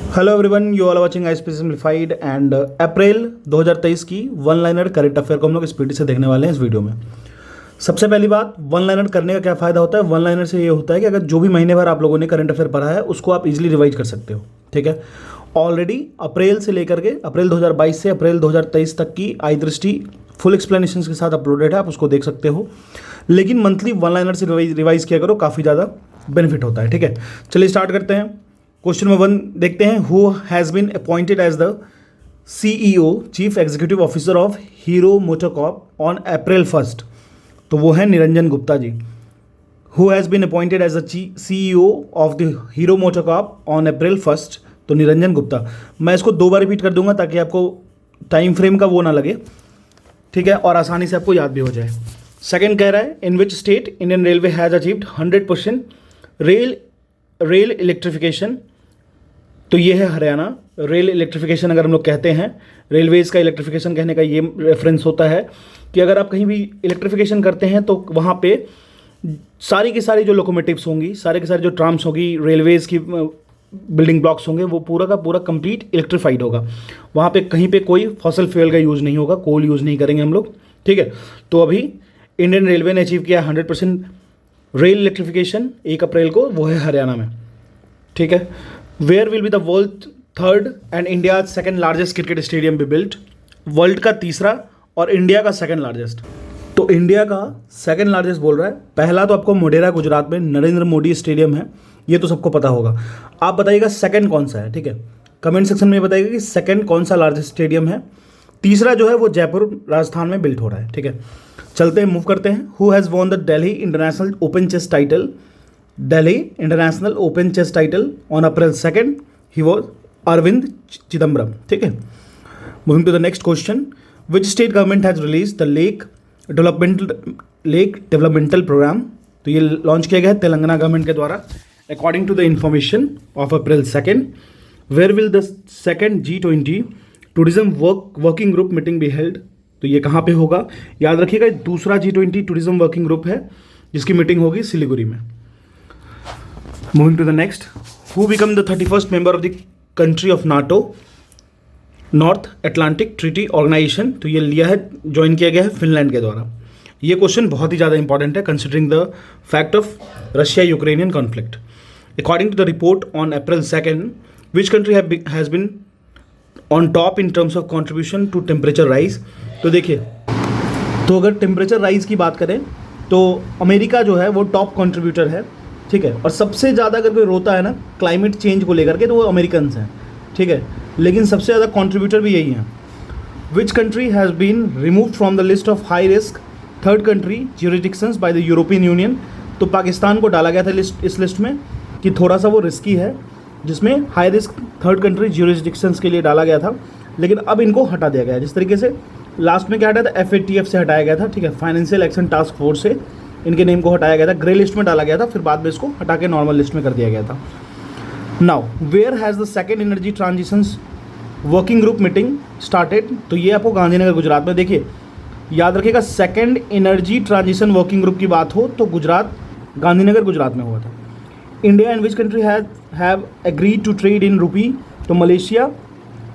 Hello everyone, you all watching ISP simplified and April 2023 की one liner current affair को हम लोग speed से देखने वाले हैं इस वीडियो में। सबसे पहली बात, वन लाइनर करने का क्या फ़ायदा होता है। वन लाइनर से ये होता है कि अगर जो भी महीने भर आप लोगों ने करंट अफेयर पढ़ा है उसको आप इजीली रिवाइज कर सकते हो। ठीक है, ऑलरेडी अप्रैल से लेकर के अप्रैल 2022 से अप्रैल 2023 तक की आई दृष्टि फुल एक्सप्लेनेशन के साथ अपलोडेड है, आप उसको देख सकते हो। लेकिन मंथली वन लाइनर से रिवाइज किया करो, काफ़ी ज़्यादा बेनिफिट होता है। ठीक है, चलिए स्टार्ट करते हैं। क्वेश्चन नंबर 1 देखते हैं। Who has been appointed as the CEO chief executive officer of Hero MotoCorp on April 1। तो वो है Niranjan Gupta ji. Who has been appointed as the CEO of the Hero MotoCorp on April 1। तो निरंजन गुप्ता। मैं इसको 2 बार रिपीट कर दूंगा ताकि आपको टाइम फ्रेम का वो ना लगे, ठीक है, और आसानी से आपको याद भी हो जाए। सेकेंड कह रहा है, in which state Indian railway has achieved 100% rail electrification. तो ये है हरियाणा। रेल इलेक्ट्रिफिकेशन अगर हम लोग कहते हैं, रेलवेज़ का इलेक्ट्रिफिकेशन कहने का ये रेफरेंस होता है कि अगर आप कहीं भी इलेक्ट्रिफिकेशन करते हैं तो वहाँ पे सारी की सारी जो लोकोमोटिव्स होंगी, सारे के सारे जो ट्राम्स होगी, रेलवेज़ की बिल्डिंग ब्लॉक्स होंगे, वो पूरा का पूरा कंप्लीट इलेक्ट्रीफाइड होगा। वहाँ पे कहीं पे कोई फॉसल फ्यूल का यूज़ नहीं होगा, कोल यूज़ नहीं करेंगे हम लोग। ठीक है, तो अभी इंडियन रेलवे ने अचीव किया 100% रेल इलेक्ट्रिफिकेशन 1 अप्रैल को, वो है हरियाणा में। ठीक है, where will be the world third and India second largest cricket stadium be built. World का तीसरा और इंडिया का सेकेंड लार्जेस्ट। तो इंडिया का सेकेंड लार्जेस्ट बोल रहा है। पहला तो आपको मोढेरा गुजरात में नरेंद्र मोदी स्टेडियम है, ये तो सबको पता होगा। आप बताइएगा सेकेंड कौन सा है। ठीक है, कमेंट सेक्शन में बताइएगा कि सेकेंड कौन सा लार्जेस्ट स्टेडियम है। तीसरा जो है वो जयपुर राजस्थान में बिल्ट हो रहा है। ठीक है, चलते हैं, मूव करते हैं। Who has won the Delhi international open chess title. Delhi international open chess title on April 2 he was Arvind Chidambaram. ठीक है, moving to the next question. Which state government has release the lake developmental programme. तो ये launch किया गया है Telangana government के द्वारा। According to the information of April 2, where will the second G20 tourism working group meeting be held. तो ये कहाँ पे होगा, याद रखिएगा, दूसरा G20 टूरिज्म वर्किंग ग्रुप है जिसकी मीटिंग होगी सिलीगुड़ी में। Moving to the next. Who become the 31st member of the country of NATO North Atlantic Treaty Organization. तो ये लिया है, ज्वाइन किया गया है फिनलैंड के द्वारा। ये क्वेश्चन बहुत ही ज़्यादा इंपॉर्टेंट है considering the fact of Russia Ukrainian conflict. According to the report on April 2, which country has been on top in terms of contribution to temperature rise. तो देखिए, तो अगर टेम्परेचर राइज की बात करें तो अमेरिका जो है वो टॉप कंट्रीब्यूटर है। ठीक है, और सबसे ज़्यादा अगर कोई रोता है ना क्लाइमेट चेंज को लेकर के तो वो अमेरिकन्स हैं। ठीक है, लेकिन सबसे ज़्यादा कंट्रीब्यूटर भी यही हैं। Which country has been removed from the list of high risk third country jurisdictions by the European Union. तो पाकिस्तान को डाला गया था इस लिस्ट में कि थोड़ा सा वो रिस्की है, जिसमें हाई रिस्क थर्ड कंट्री ज्यूरिडिक्शंस के लिए डाला गया था, लेकिन अब इनको हटा दिया गया है। जिस तरीके से लास्ट में क्या हटाया था, FATF से हटाया गया था। ठीक है, फाइनेंशियल एक्शन टास्क फोर्स से इनके नेम को हटाया गया था, ग्रे लिस्ट में डाला गया था, फिर बाद में इसको हटा के नॉर्मल लिस्ट में कर दिया गया था। Now where has the second energy transitions working group meeting started. तो ये आपको गांधीनगर गुजरात में, देखिए याद रखिएगा, second energy transition working group की बात हो तो गुजरात, गांधीनगर गुजरात में हुआ था। India and which country have agreed to trade in rupee. तो मलेशिया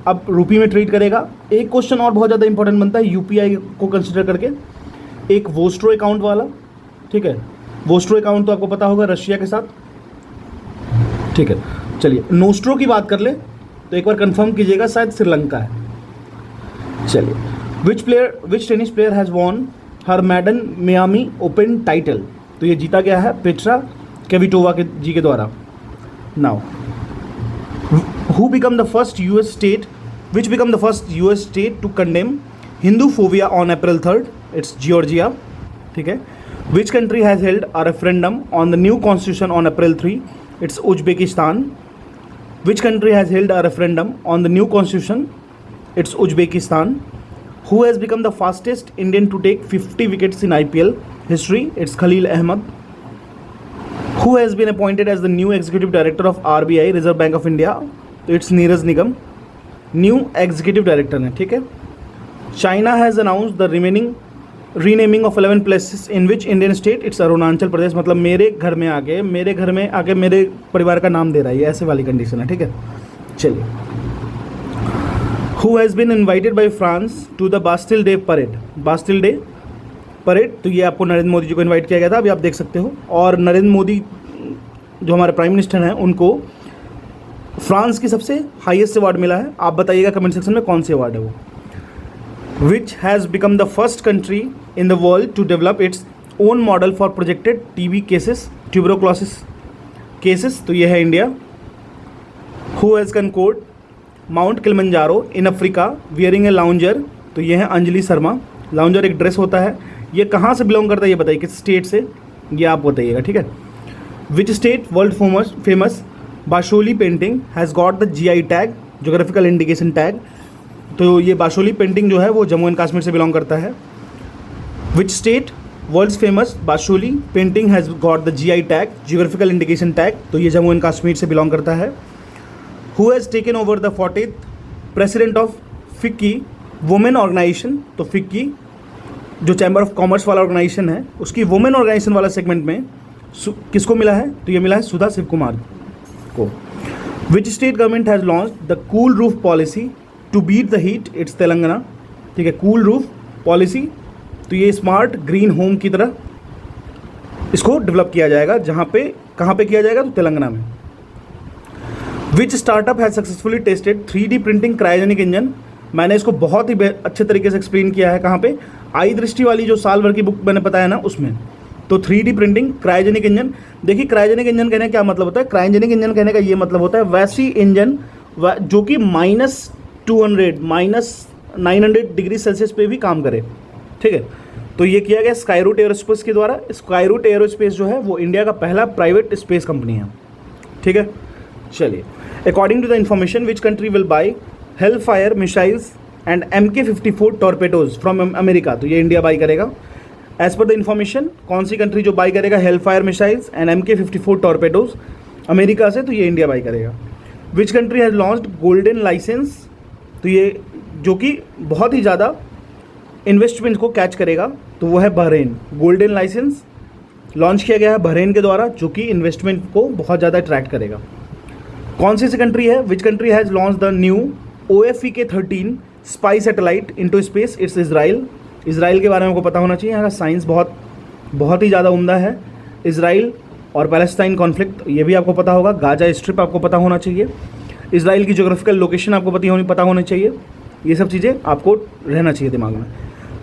अब रूपी में ट्रेड करेगा। एक क्वेश्चन और बहुत ज़्यादा इंपॉर्टेंट बनता है UPI को कंसिडर करके, एक वोस्ट्रो अकाउंट वाला। ठीक है, वोस्ट्रो अकाउंट तो आपको पता होगा रशिया के साथ। ठीक है, चलिए नोस्ट्रो की बात कर ले तो एक बार कंफर्म कीजिएगा, शायद श्रीलंका है। चलिए, which tennis player has won her maiden Miami Open title. तो ये जीता गया है पेट्रा केविटोवा जी के द्वारा। Now who become the first US state, which become the first US state to condemn Hinduphobia on April 3? It's Georgia. ठीक है, which country has held a referendum on the new constitution on April 3? It's Uzbekistan. Which country has held a referendum on the new constitution? It's Uzbekistan. Who has become the fastest Indian to take 50 wickets in IPL history? It's Khalil Ahmed. Who has been appointed as the new executive director of RBI, Reserve Bank of India? तो it's Neeraj Nigam, new executive director हैं। ठीक है, China has announce the renaming of 11 places in which Indian state. It's Arunachal Pradesh. मतलब मेरे घर में आके मेरे परिवार का नाम दे रहा है, ये ऐसे वाली कंडीशन है। ठीक है, चलिए, who has been invited by France to the Bastille Day parade, Bastille Day parade, तो ये आपको नरेंद्र मोदी जी को इनवाइट किया गया था, अभी आप देख सकते हो। और नरेंद्र मोदी जो हमारे प्राइम मिनिस्टर हैं उनको फ्रांस की सबसे हाईएस्ट अवार्ड मिला है। आप बताइएगा कमेंट सेक्शन में कौन सी अवार्ड है वो। Which has become the first country in the world to develop its own model for projected TB cases, tuberculosis cases, तो ये है India. Who has conquered Mount Kilimanjaro in Africa wearing a lounger, तो ये है Anjali Sharma. Lounger एक dress होता है, ये कहाँ से बिलोंग करता है ये बताइए, किस स्टेट से, ये आप बताइएगा, ठीक है। Which state world famous Basohli painting has got the GI tag, geographical indication tag, तो ये बाशोली पेंटिंग जो है वो जम्मू एंड कश्मीर से बिलोंग करता है। Which state world famous Basohli painting has got the GI tag, geographical indication tag, तो ये जम्मू एंड कश्मीर से बिलोंग करता है। Who has taken over the 40th president of FICCI women organisation, तो फिक्की जो चैम्बर ऑफ कॉमर्स वाला ऑर्गेनाइजेशन है उसकी वुमेन ऑर्गेनाइजेशन वाला सेगमेंट में किसको मिला है, तो ये मिला है सुधा शिव कुमार को। Which state government has launch the cool roof policy to beat the heat, it's Telangana, ठीक है। कूल रूफ पॉलिसी, तो ये स्मार्ट ग्रीन होम की तरह इसको डेवलप किया जाएगा, जहाँ पे कहाँ पे किया जाएगा, तो तेलंगाना में। Which startup has successfully tested 3D printing cryogenic engine, मैंने इसको बहुत ही अच्छे तरीके से एक्सप्लेन किया है, कहाँ पे, आई दृष्टि वाली जो साल भर की बुक मैंने बताया ना उसमें। तो 3D प्रिंटिंग क्रायोजेनिक इंजन, देखिए क्रायोजेनिक इंजन कहने का क्या मतलब होता है, क्रायोजेनिक इंजन कहने का ये मतलब होता है वैसी इंजन जो कि -200 -900 डिग्री सेल्सियस पे भी काम करे, ठीक है। तो ये किया गया स्काईरूट एयरोस्पेस के द्वारा। स्काईरूट एयरोस्पेस जो है वो इंडिया का पहला प्राइवेट स्पेस कंपनी है, ठीक है। चलिए, according to the information which country will buy Hellfire missiles and MK-54 torpedoes from America, तो ये इंडिया बाई करेगा। एज पर द इन्फॉर्मेशन, कौन सी कंट्री जो बाई करेगा Hellfire missiles and MK-54 torpedoes America से, तो ये इंडिया बाई करेगा। Which country has launched golden licence, तो ये जो कि बहुत ही ज़्यादा इन्वेस्टमेंट को कैच करेगा, तो वो है बहरेन। गोल्डन लाइसेंस लॉन्च किया गया है बहरेन के द्वारा, जो कि इन्वेस्टमेंट को बहुत ज़्यादा अट्रैक्ट करेगा। कौन सी कंट्री है, which country has launch the new OFEK-13 spy satellite into space, it's Israel. Israel के बारे में आपको पता होना चाहिए, यहाँ का साइंस बहुत ही ज़्यादा उम्दा है। इज़राइल और पैलेस्टाइन कॉन्फ्लिक्ट, ये भी आपको पता होगा। गाजा स्ट्रिप आपको पता होना चाहिए। इज़राइल की जोग्राफिकल लोकेशन आपको पता होनी चाहिए। ये सब चीज़ें आपको रहना चाहिए दिमाग में।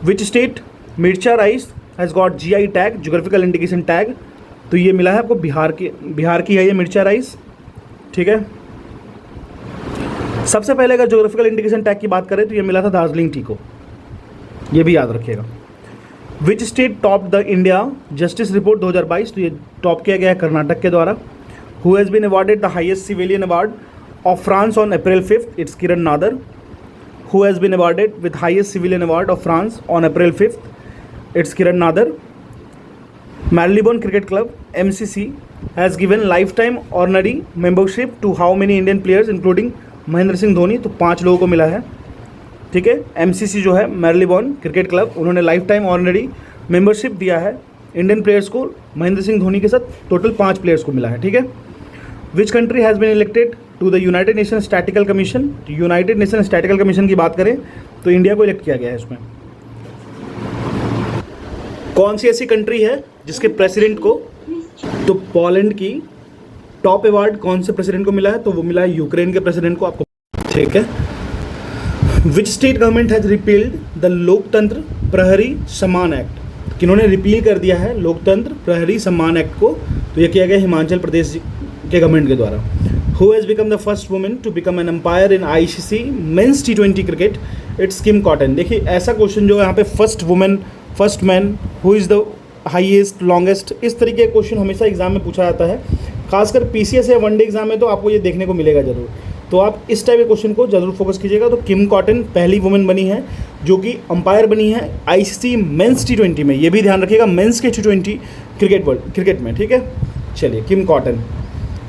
विच स्टेट मिर्चा rice has got GI tag, geographical indication tag, तो ये मिला है आपको बिहार की है ये मिर्चा राइस, ठीक है। सबसे पहले अगर जोग्राफिकल इंडिकेशन टैग की बात करें तो ये मिला था दार्जिलिंग टी को, ये भी याद रखिएगा। Which state top the India justice report 2022, तो ये टॉप किया गया है कर्नाटक के द्वारा। Who has been awarded the highest civilian award of France on April 5th, it's Kiran Nadar. Who has been awarded with highest civilian award of France on April 5th, it's Kiran Nadar. Marylebone cricket club MCC has given life time honorary membership to how many Indian players including Mahendra Singh Dhoni, तो 5 लोगों को मिला है, ठीक है। MCC जो है मैरीबोर्न cricket club, उन्होंने लाइफ टाइम ऑनरी मेंबरशिप दिया है इंडियन प्लेयर्स को, महेंद्र सिंह धोनी के साथ टोटल 5 प्लेयर्स को मिला है, ठीक है। Which country has been elected to the United Nation statical commission, United Nation statical commission की बात करें तो इंडिया को इलेक्ट किया गया है इसमें। कौन सी ऐसी कंट्री है जिसके प्रेसिडेंट को, तो पोलैंड की टॉप अवार्ड कौन से प्रेसिडेंट को मिला है, तो वो मिला है यूक्रेन के प्रेसिडेंट को, आपको, ठीक है। Which state government has repealed the लोकतंत्र प्रहरी सम्मान एक्ट, किन्होंने रिपील कर दिया है लोकतंत्र प्रहरी सम्मान एक्ट को, तो ये किया गया हिमाचल प्रदेश के गवर्नमेंट के द्वारा। Who has become the first women to become an umpire in ICC men's T20 cricket, it's Kim Cotton. देखिए ऐसा क्वेश्चन जो है यहाँ पे first women, first man, who is the highest, longest, इस तरीके का क्वेश्चन हमेशा एग्जाम में पूछा जाता है, खासकर PCS या वनडे एग्जाम में तो आपको ये देखने को मिलेगा जरूर। तो आप इस टाइप के क्वेश्चन को जरूर फोकस कीजिएगा। तो किम कॉटन पहली वुमेन बनी है जो कि अंपायर बनी है ICC मेंस T20 में, ये भी ध्यान रखिएगा, मेंस के T20 क्रिकेट में, ठीक है। चलिए किम कॉटन,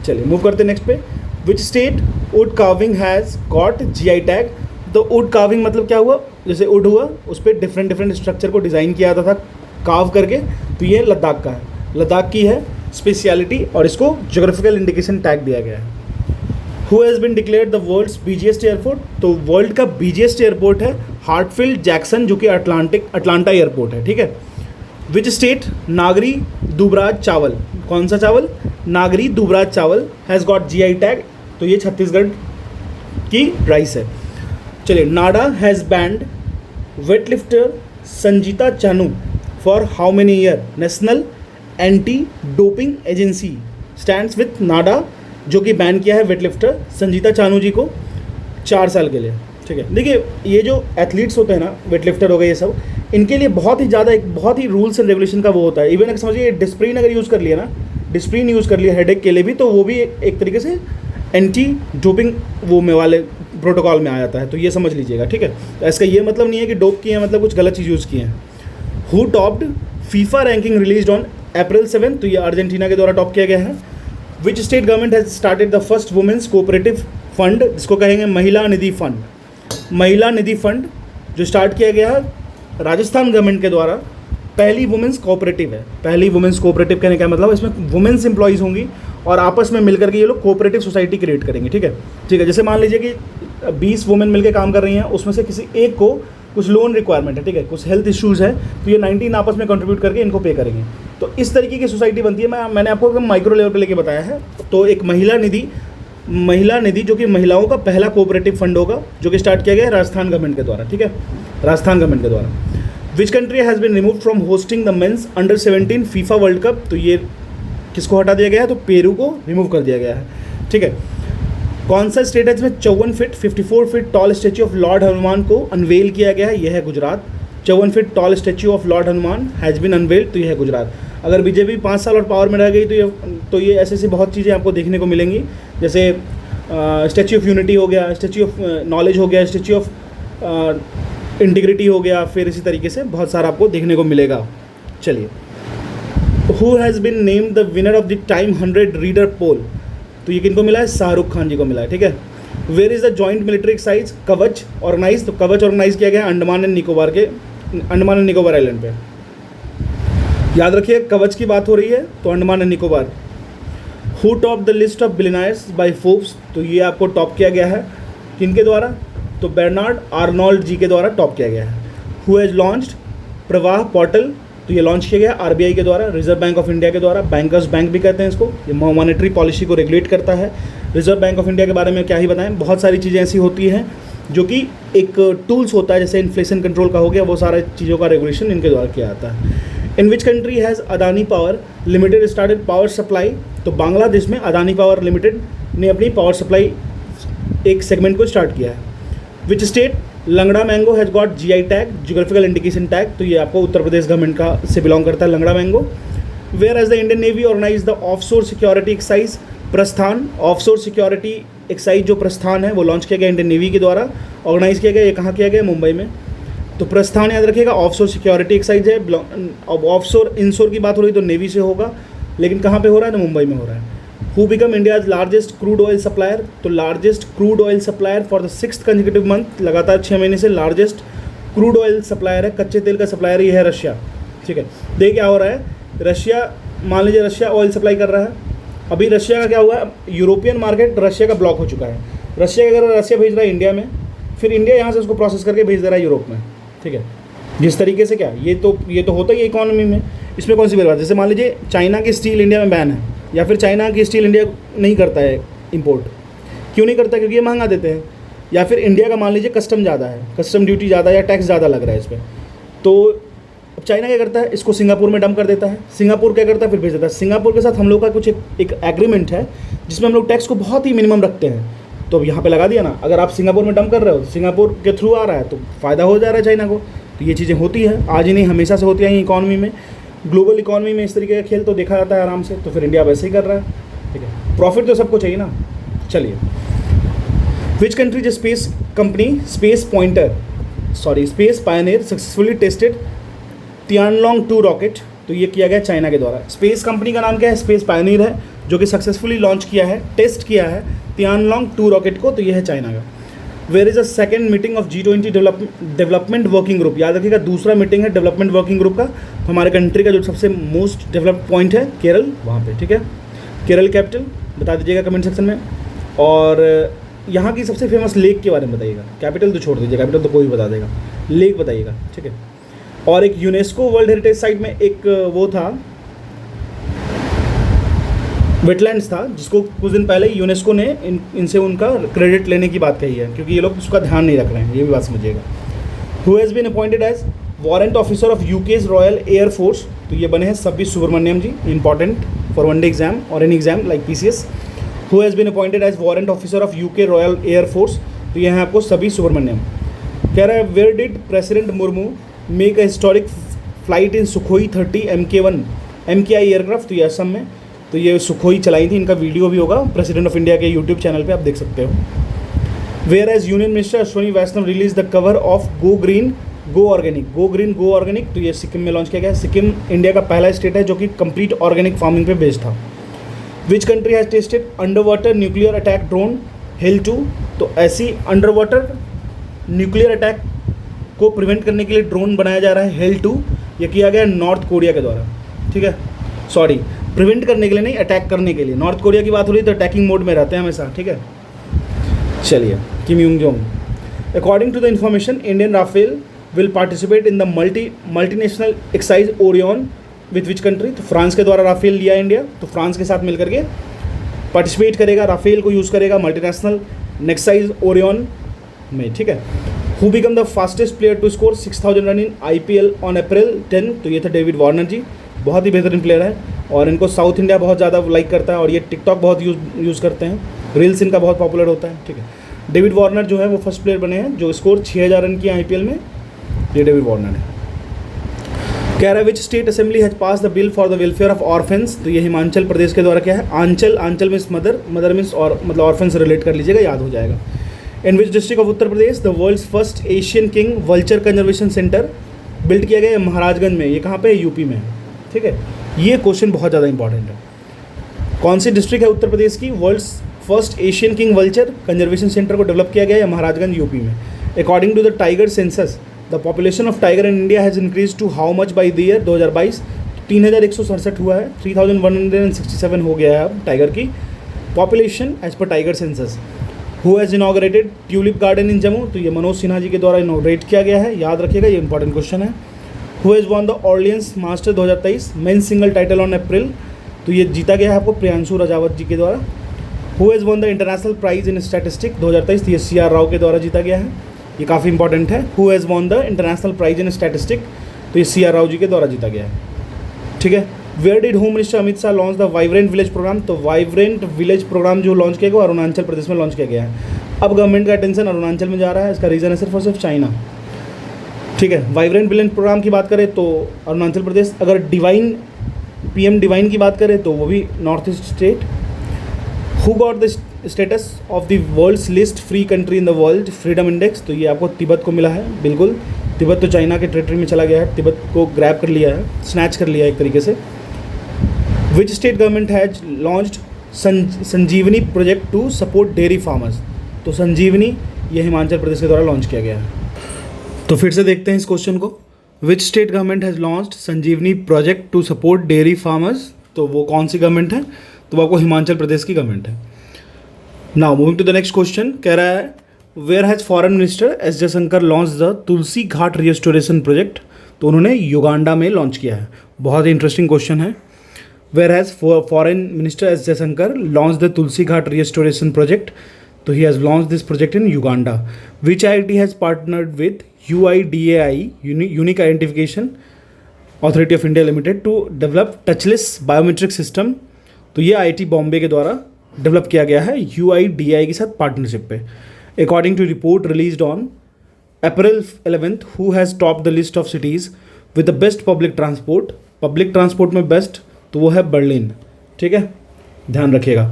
चलिए मूव करते हैं नेक्स्ट पे। Which state wood carving has got GI tag, तो वुड कार्विंग मतलब क्या हुआ, जैसे वुड हुआ उस पर डिफरेंट स्ट्रक्चर को डिज़ाइन किया जाता था कार्व करके, तो ये लद्दाख का है, लद्दाख की है स्पेशलिटी, और इसको जोग्राफिकल इंडिकेशन टैग दिया गया है। Who has been declared the world's busiest airport, तो वर्ल्ड का बिजिएस्ट एयरपोर्ट है हार्टफील्ड जैक्सन, जो कि अटलांटा एयरपोर्ट है, ठीक है। विच स्टेट नागरी दुबराज चावल, कौन सा चावल, नागरी दुबराज चावल हैज़ गॉट GI टैग, तो ये छत्तीसगढ़ की राइस है। चलिए, NADA has banned weightlifter Sanjita Chanu for how many year, national anti doping agency stands with NADA, जो कि बैन किया है वेटलिफ्टर संजीता चानू जी को 4 साल के लिए, ठीक है। देखिए, ये जो एथलीट्स होते हैं ना, वेटलिफ्टर हो गए ये सब, इनके लिए बहुत ही ज़्यादा एक बहुत ही रूल्स एंड रेगुलेशन का वो होता है। इवन अगर समझिए डिस्प्रिन अगर यूज़ कर लिया ना, डिस्प्रिन यूज़ कर लिया हेडेक के लिए भी, तो वो भी एक तरीके से एंटी डोपिंग वो में वाले प्रोटोकॉल में आ जाता है, तो ये समझ लीजिएगा, ठीक है। तो इसका ये मतलब नहीं है कि डोप किए हैं मतलब कुछ गलत चीज़ यूज़ किए हैं। Who topped FIFA ranking release on April 7, तो ये अर्जेंटीना के द्वारा टॉप किया गया है। Which state government has started the first women's cooperative fund, जिसको कहेंगे महिला निधि फंड। महिला निधि फंड जो स्टार्ट किया गया है राजस्थान गवर्नमेंट के द्वारा, पहली वुमेन्स कोऑपरेटिव है। पहली वुमेन्स कोऑपरेटिव कहने का मतलब इसमें वुमेन्स एम्प्लॉइज होंगी और आपस में मिलकर के ये लोग कोऑपरेटिव सोसाइटी क्रिएट करेंगे, ठीक है। ठीक है, जैसे मान लीजिए कि 20 वुमेन मिलकर काम कर रही हैं, उसमें से किसी एक को कुछ लोन रिक्वायरमेंट है, ठीक है, कुछ हेल्थ इश्यूज़ है, तो ये 19 आपस में कंट्रीब्यूट करके इनको पे करेंगे। तो इस तरीके की सोसाइटी बनती है। मैंने आपको एकदम माइक्रो लेवल पे लेके बताया है। तो एक महिला निधि जो कि महिलाओं का पहला कोऑपरेटिव फंड होगा, जो कि स्टार्ट किया गया है राजस्थान गवर्नमेंट के द्वारा, ठीक है, राजस्थान गवर्नमेंट के द्वारा। Which country has been remove from hosting the men's under 17 FIFA world cup, तो ये किसको हटा दिया गया है, तो पेरू को रिमूव कर दिया गया है, ठीक है। कौन सा स्टेट है जिसमें 54 feet 54 feet tall statue of Lord Hanuman को अनवेल किया गया है, यह है Gujarat. 54 feet tall statue of Lord Hanuman has been unveiled, तो यह है गुजरात। अगर बीजेपी 5 साल और पावर में रह गई तो ये ऐसी बहुत चीज़ें आपको देखने को मिलेंगी, जैसे स्टैच्यू ऑफ यूनिटी हो गया, स्टैच्यू ऑफ नॉलेज हो गया, स्टैच्यू ऑफ इंटीग्रिटी हो गया, फिर इसी तरीके से बहुत सारा आपको देखने को मिलेगा। चलिए, who has been named the winner of the Time 100 reader poll, तो ये किनको मिला है, शाहरुख खान जी को मिला है, ठीक है। Where is the joint military exercise Kavach organize, तो कवच ऑर्गेनाइज किया गया है अंडमान एंड निकोबार आइलैंड पे। याद रखिए, कवच की बात हो रही है तो Andaman and Nicobar. Who top the list of billionaires by Forbes, तो ये आपको टॉप किया गया है किनके द्वारा, तो बर्नार्ड आर्नोल्ड जी के द्वारा टॉप किया गया है। हु हैज़ लॉन्च्ड प्रवाह पोर्टल, तो ये लॉन्च किया गया RBI के द्वारा, रिजर्व बैंक ऑफ इंडिया के द्वारा, बैंकर्स बैंक भी कहते हैं इसको, ये मॉनेटरी पॉलिसी को रेगुलेट करता है। रिजर्व बैंक ऑफ इंडिया के बारे में क्या ही बताएं, बहुत सारी चीज़ें ऐसी होती हैं जो कि एक टूल्स होता है, जैसे इन्फ्लेशन कंट्रोल का हो गया, वो सारा चीज़ों का रेगुलेशन इनके द्वारा किया जाता है। In which country has Adani power limited started power supply, तो बांग्लादेश में अदानी पावर लिमिटेड ने अपनी पावर सप्लाई एक सेगमेंट को स्टार्ट किया है। Which state langra mango has got GI tag, geographical indication tag, तो ये आपको उत्तर प्रदेश गवर्नमेंट का से बिलोंग करता है Langda mango. Where has the Indian navy organize the offshore security exercise Prasthan, offshore security exercise जो प्रस्थान है वो लॉन्च किया गया इंडियन नेवी के द्वारा, ऑर्गेनाइज किया गया, ये कहाँ किया गया, मुंबई में। तो प्रस्थान याद रखिएगा, ऑफशोर सिक्योरिटी एक्साइज है। अब ऑफशोर इनशोर की बात हो रही तो नेवी से होगा, लेकिन कहाँ पे हो रहा है, तो मुंबई में हो रहा है। Who become India's largest crude oil supplier, तो largest crude oil supplier for the 6th consecutive month, लगातार 6 महीने से लार्जेस्ट क्रूड ऑयल सप्लायर है, कच्चे तेल का सप्लायर ये है रशिया, ठीक है। देखिए क्या हो रहा है, रशिया, मान लीजिए रशिया ऑयल सप्लाई कर रहा है, अभी रशिया का क्या हुआ है, यूरोपियन मार्केट रशिया का ब्लॉक हो चुका है। रशिया का अगर रशिया भेज रहा है इंडिया में, फिर इंडिया यहाँ से उसको प्रोसेस करके भेज दे रहा है यूरोप में, ठीक है। जिस तरीके से क्या ये तो होता ही है इकॉनमी में, इसमें कौन सी बड़ी बात। जैसे मान लीजिए चाइना की स्टील इंडिया में बैन है, या फिर चाइना की स्टील इंडिया नहीं करता है इंपोर्ट, क्यों नहीं करता, क्योंकि ये महंगा देते हैं, या फिर इंडिया का मान लीजिए कस्टम ज़्यादा है, कस्टम ड्यूटी ज़्यादा या टैक्स ज़्यादा लग रहा है इस पर, तो अब चाइना क्या करता है, इसको सिंगापुर में डंप कर देता है। सिंगापुर क्या करता है, फिर भेज देता है। सिंगापुर के साथ हम लोग का कुछ एक एग्रीमेंट है जिसमें हम लोग टैक्स को बहुत ही मिनिमम रखते हैं, तो अब यहाँ पे लगा दिया ना, अगर आप सिंगापुर में डंप कर रहे हो, सिंगापुर के थ्रू आ रहा है तो फ़ायदा हो जा रहा है चाइना को। तो ये चीज़ें होती है, आज ही नहीं हमेशा से होती हैं इकॉनमी में, ग्लोबल इकॉनमी में इस तरीके का खेल तो देखा जाता है आराम से। तो फिर इंडिया वैसे ही कर रहा है, ठीक है, प्रॉफिट तो सबको चाहिए ना। चलिए, which country space company space Pioneer successfully tested Tianlong 2 rocket, तो ये किया गया चाइना के द्वारा। स्पेस कंपनी का नाम क्या है, स्पेस पायनियर है, जो कि सक्सेसफुली लॉन्च किया है, टेस्ट किया है तियानलोंग 2 रॉकेट को, तो ये है चाइना का। Where is a second meeting of G20 development working group, याद रखिएगा दूसरा मीटिंग है डेवलपमेंट वर्किंग ग्रुप का। हमारे कंट्री का जो सबसे मोस्ट डेवलप्ड पॉइंट है केरल, वहाँ पे, ठीक है। केरल कैपिटल बता दीजिएगा कमेंट सेक्शन में। और यहाँ की सबसे फेमस लेक के बारे में बताइएगा। कैपिटल तो छोड़ दीजिए, कैपिटल तो कोई बता देगा, लेक बताइएगा, ठीक है। और एक यूनेस्को वर्ल्ड हेरिटेज साइट में एक वो था, वेटलैंड्स था, जिसको कुछ दिन पहले यूनेस्को ने इनसे उनका क्रेडिट लेने की बात कही है, क्योंकि ये लोग उसका ध्यान नहीं रख रहे हैं, ये भी बात समझिएगा। Who has been appointed as warrant officer of UK's royal air force, तो ये बने हैं Sabby Subramanyam ji, important for one day exam और any exam like PCS. Who has been appointed as warrant officer of UK royal air force, तो ये हैं आपको सब्बी सुब्रमण्यम। कह रहा है where did president Murmu make a historic flight in Sukhoi 30 MK1 MKI aircraft, तो ये असम में, तो ये सुखोई चलाई थी, इनका वीडियो भी होगा प्रेसिडेंट ऑफ इंडिया के यूट्यूब चैनल पे, आप देख सकते हो। Where has union minister Ashwini Vaishnaw release the cover of go green go organic, go green go organic, तो ये सिक्किम में लॉन्च किया गया है। सिक्किम इंडिया का पहला स्टेट है जो कि कंप्लीट ऑर्गेनिक फार्मिंग पे बेस्ड था। Which country has tested under water nuclear attack drone hello 2, तो ऐसी अंडर वाटर न्यूक्लियर अटैक को प्रिवेंट करने के लिए ड्रोन बनाया जा रहा है हेल 2, ये किया गया नॉर्थ कोरिया के द्वारा, ठीक है। सॉरी, प्रिवेंट करने के लिए नहीं, अटैक करने के लिए। नॉर्थ कोरिया की बात हो रही तो अटैकिंग मोड में रहते हैं हमेशा, ठीक है। चलिए, Kim Young Jong. According to the information, Indian Rafale will participate in the multinational excise Orion with which country, तो फ्रांस के द्वारा राफेल लिया इंडिया, तो फ्रांस के साथ मिलकर के पार्टिसिपेट करेगा, राफेल को यूज़ करेगा मल्टीनेशनल नेक्साइज ओरियन में, ठीक है। Who become the fastest player to score 6000 run in IPL on April 10, तो ये थे डेविड वार्नर जी, बहुत ही बेहतरीन प्लेयर है और इनको साउथ इंडिया बहुत ज़्यादा लाइक करता है और ये टिकटॉक बहुत यूज़ करते हैं, रील्स इनका बहुत पॉपुलर होता है, ठीक है। डेविड वार्नर जो है वो फर्स्ट प्लेयर बने हैं जो स्कोर 6000 रन किया IPL में, ये डेविड वार्नर है। कह रहा है which state assembly has pass the bill for the welfare of orphans, तो ये हिमाचल प्रदेश के द्वारा क्या है, आंचल, आंचल मीन्स मदर, मदर मीन्स और मतलब ऑर्फन से रिलेट कर लीजिएगा, याद हो जाएगा। In which district of Uttar Pradesh the world's first Asian king vulture conservation centre build किया गया है, महाराजगंज में, ये कहाँ पे है, यूपी में, ठीक है। ये क्वेश्चन बहुत ज़्यादा इंपॉर्टेंट है। कौन सी डिस्ट्रिक्ट है उत्तर प्रदेश की, world's first Asian king vulture conservation centre को डेवलप किया गया है महाराजगंज यूपी में। According to the tiger census, the population of tiger in India has increase to how much by the year 2022, 3167 हुआ है, 3167 हो गया है अब टाइगर की population as per tiger census. Who has inaugurated tulip garden in Jammu, तो ये मनोज सिन्हा जी के द्वारा इनॉग्रेट किया गया है, याद रखिएगा, ये इंपॉर्टेंट क्वेश्चन है। Who has won the Orleans master 2023 men's single title on अप्रैल, तो ये जीता गया है आपको प्रियांशु राजावत जी के द्वारा। Who has won the international prize in statistic 2023, तो ये CR राव के द्वारा जीता गया है, ये काफ़ी इंपॉर्टेंट है। Who has won the international prize in statistic, तो ये CR राव जी के द्वारा जीता गया है, ठीक है। Where did home minister Amit Shah launch the vibrant village programme, तो वाइब्रेंट विलेज प्रोग्राम जो लॉन्च किया गया अरुणाचल प्रदेश में लॉन्च किया गया है। अब गवर्नमेंट का अटेंशन अरुणाचल में जा रहा है, इसका रीज़न है सिर्फ और सिर्फ चाइना, ठीक है। वाइब्रेंट विलेज प्रोग्राम की बात करें तो अरुणाचल प्रदेश, अगर डिवाइन PM डिवाइन की बात करें तो वो भी north east state. Who got the status of the world's least free country in the world freedom index, तो ये आपको तिब्बत को मिला है, बिल्कुल, तिब्बत तो चाइना के टेरिटरी में चला गया है, तिब्बत को ग्रैब कर लिया है, स्नैच कर लिया है एक तरीके से। Which state government has launched Sanjivani project to support dairy farmers, तो संजीवनी ये हिमाचल प्रदेश के द्वारा लॉन्च किया गया है। तो फिर से देखते हैं इस क्वेश्चन को, which state government has launched Sanjivani project to support dairy farmers, तो वो कौन सी गवर्नमेंट है, तो वो आपको हिमाचल प्रदेश की गवर्नमेंट है। Now moving to the next question, कह रहा है where has foreign minister S Jaishankar launch the Tulsi Ghat restoration project, तो उन्होंने युगांडा में लॉन्च किया है, बहुत ही इंटरेस्टिंग क्वेश्चन है। Where has foreign minister S Jaishankar launch the Tulsi Ghat restoration project, तो he has launch this project in Uganda. Which IIT has partnered with UIDAI unique identification authority of India limited to develop touchless biometric system, तो ये IIT Bombay के द्वारा develop किया गया है UIDAI के साथ पार्टनरशिप पे। According to report released on April 11th, who has top the list of cities with the best public transport में बेस्ट, तो वो है बर्लिन, ठीक है, ध्यान रखिएगा।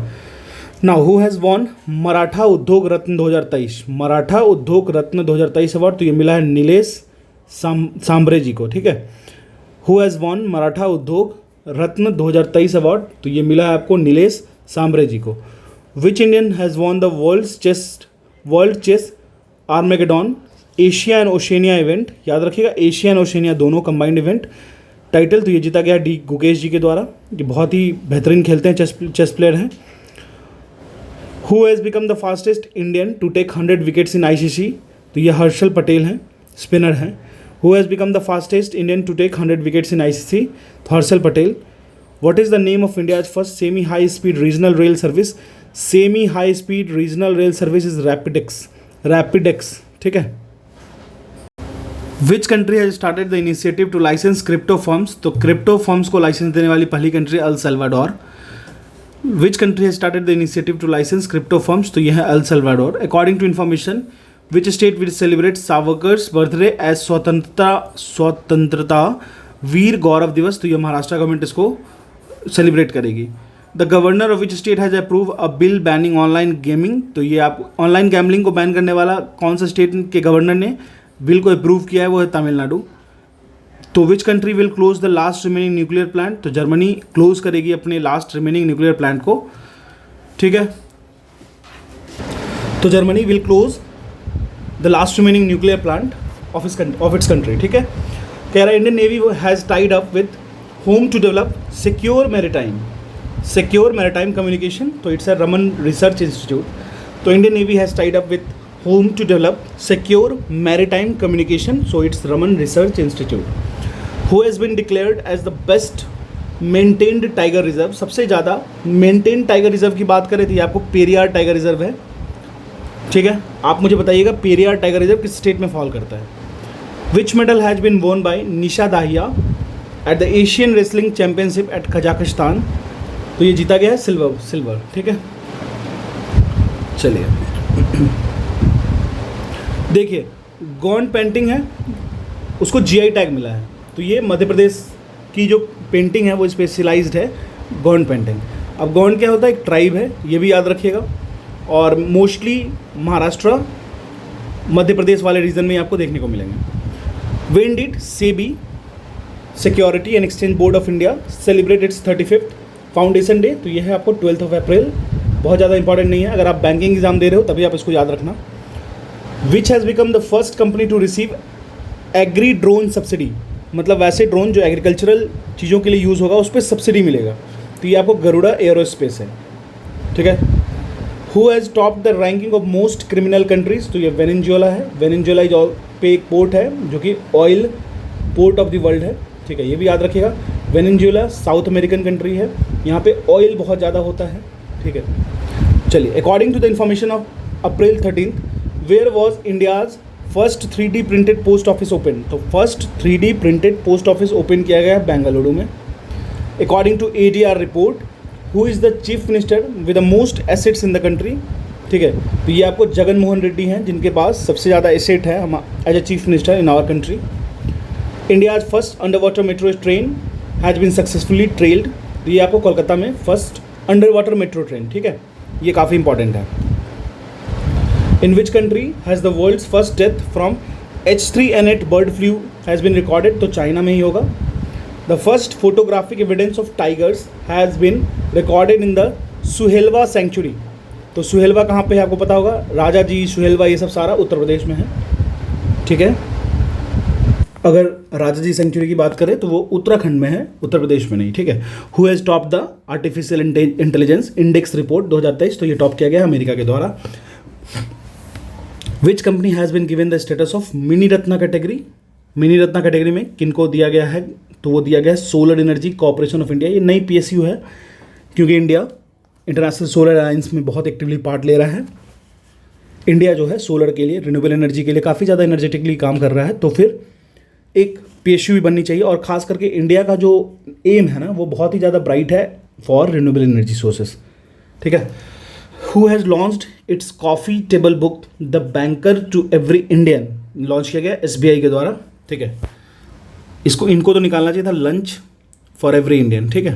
Now who has won Maratha Udyog Ratna 2023, Maratha Udyog Ratna 2023 award, तो ये मिला है नीलेश सांबरे जी को, ठीक है। Who has won Maratha Udyog Ratna 2023 award, तो ये मिला है आपको नीलेश सांबरे जी को। Which Indian has won the world chess Armageddon Asia and Oceania event, याद रखिएगा एशिया एंड ओशेनिया दोनों कंबाइंड इवेंट टाइटल, तो ये जीता गया D गुकेश जी के द्वारा, ये बहुत ही बेहतरीन खेलते हैं, चेस प्लेयर हैं। Who has become the fastest Indian to take 100 wickets in ICC? तो ये हर्षल पटेल हैं, स्पिनर हैं. Who has become the fastest Indian to take 100 wickets in ICC? तो Harshal Patel. What is the name of India's first semi-high speed regional rail service? Semi-high speed regional rail service is Rapidex. Rapidex, ठीक है. Which country has started the initiative to license crypto firms? तो crypto firms को licence देने वाली पहली country El Salvador. Which country has started the initiative to license crypto firms? तो यह है El Salvador. According to information, which state will celebrate Savarkar's birthday as स्वतंत्रता वीर गौरव दिवस? तो यह महाराष्ट्र गवर्नमेंट इसको सेलिब्रेट करेगी. The governor of which state has approve a bill banning online gaming? तो ये आप ऑनलाइन गैमलिंग को बैन करने वाला कौन सा स्टेट के गवर्नर ने बिल को अप्रूव किया है? वो है तमिलनाडु. तो विच country will close the last remaining nuclear plant? तो जर्मनी क्लोज करेगी अपने लास्ट रिमेनिंग न्यूक्लियर प्लांट को. ठीक है, तो Germany will close the last remaining nuclear plant of its country. ठीक है, कह रहा है Indian navy has tied up with home to develop secure maritime communication? तो it's a Raman research institute. तो Indian navy has tied up with home to develop secure maritime communication, so it's Raman research institute. Who has been declared as the best maintained tiger reserve? सबसे ज़्यादा maintained tiger reserve की बात करें तो ये आपको Periyar tiger reserve है. ठीक है, आप मुझे बताइएगा पेरियार टाइगर रिजर्व किस स्टेट में फॉल करता है. Which medal has been won by Nisha Dahiya at the Asian wrestling championship at Kazakhstan? तो ये जीता गया है सिल्वर. ठीक है, चलिए देखिए, गॉन्ड पेंटिंग है, उसको जीआई टैग मिला है. तो ये मध्य प्रदेश की जो पेंटिंग है वो स्पेशलाइज्ड है गॉन्ड पेंटिंग. अब गॉन्ड क्या होता है? एक ट्राइब है, ये भी याद रखिएगा. और मोस्टली महाराष्ट्र मध्य प्रदेश वाले रीजन में आपको देखने को मिलेंगे. When did SEBI security and exchange board of India celebrate it's 35th foundation day? तो ये है आपको 12 अप्रैल. बहुत ज़्यादा इंपॉर्टेंट नहीं है, अगर आप बैंकिंग एग्जाम दे रहे हो तभी आप इसको याद रखना. Which has become the first company to receive agri drone subsidy? मतलब वैसे ड्रोन जो एग्रीकल्चरल चीज़ों के लिए यूज़ होगा उस पर सब्सिडी मिलेगा. तो ये आपको गरुड़ा एरोस्पेस है. ठीक है. Who has top the ranking of most criminal countries? तो ये वेनेजुएला है. वेनेजुएला पे एक पोर्ट है जो कि oil port of the world है. ठीक है, ये भी याद रखिएगा. वेनेजुएला साउथ अमेरिकन कंट्री है, यहाँ पे ऑयल बहुत ज़्यादा होता है. ठीक है, चलिए. According to the information of April 13, where was India's first 3D printed post office open? तो first 3D printed post office open किया गया है बेंगलुरु में. According to ADR report, who is the chief minister with the most assets in the country? ठीक है, तो ये आपको जगन मोहन रेड्डी हैं जिनके पास सबसे ज़्यादा एसेट है as a chief minister in our country. India's first under water metro train has been successfully trailed? तो ये आपको कोलकाता में first under water metro train. ठीक है, ये काफ़ी इंपॉर्टेंट है. In which country has the world's first death from H3N8 bird flu has been recorded? तो चाइना में ही होगा. The first photographic evidence of tigers has been recorded in the Suhelwa century? तो सुहेलवा कहाँ पे है आपको पता होगा. राजा जी सुहेलवा ये सब सारा उत्तर प्रदेश में है. ठीक है, अगर राजा जी सेंचुरी की बात करें तो वो उत्तराखंड में है, उत्तर प्रदेश में नहीं. ठीक है. Who has top the artificial intelligence index report 2023? तो ये टॉप किया गया है अमेरिका के द्वारा. Which company has been given the status of mini Ratna category? Mini Ratna category में किनको दिया गया है? तो वो दिया गया है solar energy corporation of India. ये नई PSU है क्योंकि इंडिया इंटरनेशनल सोलर अलायंस में बहुत एक्टिवली पार्ट ले रहा है. इंडिया जो है सोलर के लिए, रिन्यूएबल एनर्जी के लिए काफ़ी ज़्यादा एनर्जेटिकली काम कर रहा है. तो फिर एक PSU भी बननी चाहिए. और ख़ास करके इंडिया का जो एम है ना वो बहुत ही ज़्यादा ब्राइट है फॉर रिन्यूएबल एनर्जी सोर्सेस. ठीक है. Who has launched its coffee table book the banker to every Indian? Launch किया गया SBI के द्वारा. ठीक है, इनको तो निकालना चाहिए था लंच फॉर एवरी इंडियन. ठीक है.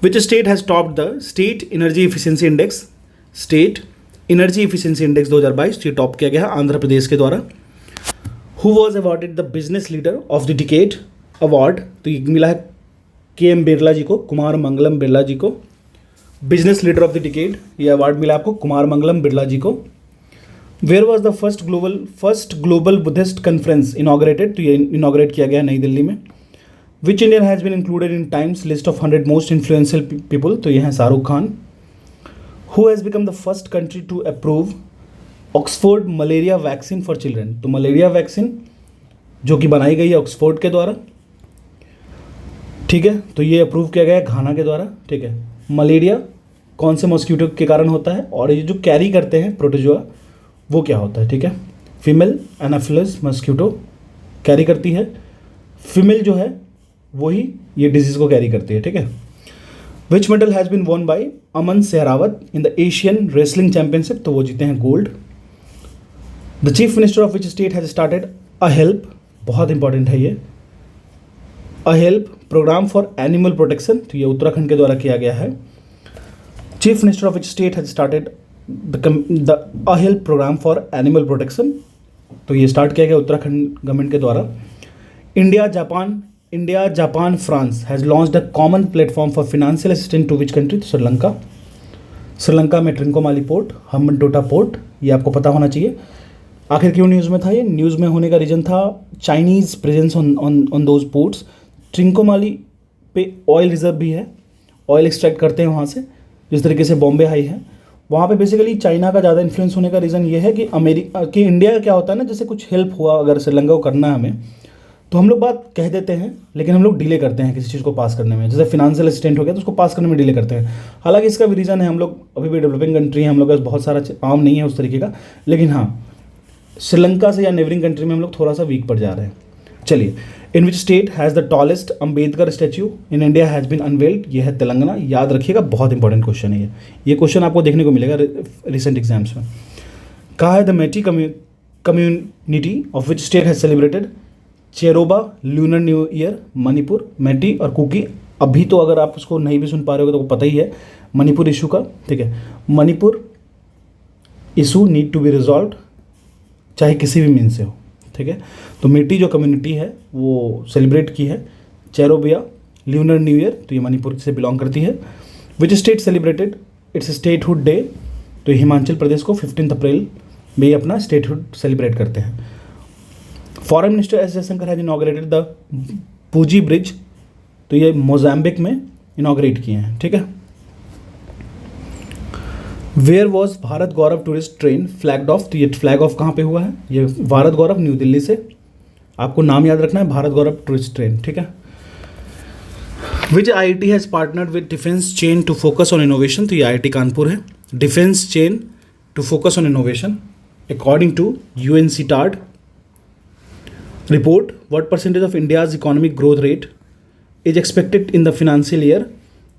Which state has top the state energy efficiency index? State energy efficiency index 2022 ये टॉप किया गया है आंध्र प्रदेश के द्वारा. Who was awarded the business leader of the decade award? तो ये मिला है KM बिरला जी को, कुमार मंगलम बिरला जी को. Business leader of the decade ये अवार्ड मिला आपको कुमार मंगलम बिरला जी को. Where was the first global Buddhist conference inaugurated? तो ये इनॉग्रेट किया गया नई दिल्ली में. Which Indian has been included in Times list of 100 most influential people? तो ये हैं Shahrukh Khan. Who has become the first country to approve Oxford malaria vaccine for children. तो malaria vaccine जो कि बनाई गई है ऑक्सफोर्ड के द्वारा, ठीक है, तो ये अप्रूव किया गया है घाना के द्वारा, ठीक है। मलेरिया कौन से मॉस्किटो के कारण होता है, और ये जो कैरी करते हैं प्रोटोजोआ वो क्या होता है, ठीक है। फीमेल एनाफिलस मॉस्किटो कैरी करती है, फीमेल जो है वही ये डिजीज़ को कैरी करती है, ठीक है। Which medal has been won by Aman Sehrawat in the Asian wrestling championship, तो वो जीते हैं gold. The chief minister of which state has started a help, बहुत इंपॉर्टेंट है ये, a help program for animal protection, तो ये उत्तराखंड के द्वारा किया गया है। Chief minister of which state has started the a help program for animal protection, तो ये स्टार्ट किया गया उत्तराखंड गवर्नमेंट के द्वारा। India Japan France has launched a common platform for financial assistance to which country, Sri Lanka. Sri Lanka में ट्रिंकोमाली पोर्ट, हम्बनटोटा पोर्ट, ये आपको पता होना चाहिए। आखिर क्यों न्यूज़ में था ये? न्यूज़ में होने का रीज़न था Chinese presence on those ports. Trincomalee पे ऑयल रिजर्व भी है, ऑयल एक्सट्रैक्ट करते हैं वहाँ से, जिस तरीके से बॉम्बे हाई है, वहाँ पे बेसिकली चाइना का ज़्यादा इन्फ्लुएंस होने का रीज़न ये है कि अमेरिका कि इंडिया का क्या होता है ना, जैसे कुछ हेल्प हुआ अगर श्रीलंका को करना है हमें, तो हम लोग बात कह देते हैं लेकिन हम लोग डिले करते हैं किसी चीज़ को पास करने में। जैसे फिनेंशियल असिस्टेंट हो गया तो उसको पास करने में डिले करते हैं। हालांकि इसका भी रीज़न है, हम लोग अभी भी डेवलपिंग कंट्री हैं, हम लोग का बहुत सारा आम नहीं है उस तरीके का, लेकिन हाँ श्रीलंका से या नेबरिंग कंट्री में हम लोग थोड़ा सा वीक पड़ जा रहे हैं। चलिए, in which state has the tallest Ambedkar statue in India has been unveiled, ये है तेलंगाना। याद रखिएगा, बहुत इंपॉर्टेंट क्वेश्चन है ये क्वेश्चन आपको देखने को मिलेगा रिसेंट एग्जाम्स में। कहा है the Meitei community of which state has celebrated Cheiraoba lunar new year, Manipur. Meitei और कुकी, अभी तो अगर आप उसको नहीं भी सुन पा रहे हो तो पता ही है मणिपुर इशू का, ठीक है। Manipur issue need to be resolve, चाहे किसी भी मीन से हो, ठीक है। तो मेटी जो कम्युनिटी है वो सेलिब्रेट की है चेरोबिया ल्यूनर न्यू ईयर, तो ये मणिपुर से बिलोंग करती है। Which state celebrated it's statehood day, तो हिमाचल प्रदेश को 15 अप्रैल में ये अपना स्टेटहुड सेलिब्रेट करते हैं। Foreign minister S Jaishankar has inaugurated the पूजी ब्रिज, तो ये मोजाम्बिक में इनॉग्रेट किए हैं, ठीक है। Where was Bharat Gaurav tourist train flagged off, तो ये फ्लैग ऑफ कहाँ पे हुआ है? ये भारत गौरव न्यू दिल्ली से, आपको नाम याद रखना है, भारत गौरव टूरिस्ट ट्रेन, ठीक है। Which IIT has partnered with defence chain to focus on innovation, तो ये IIT कानपुर है। Defence chain to focus on innovation according to UNCTAD report, what percentage of India's economic growth rate is expected in the financial year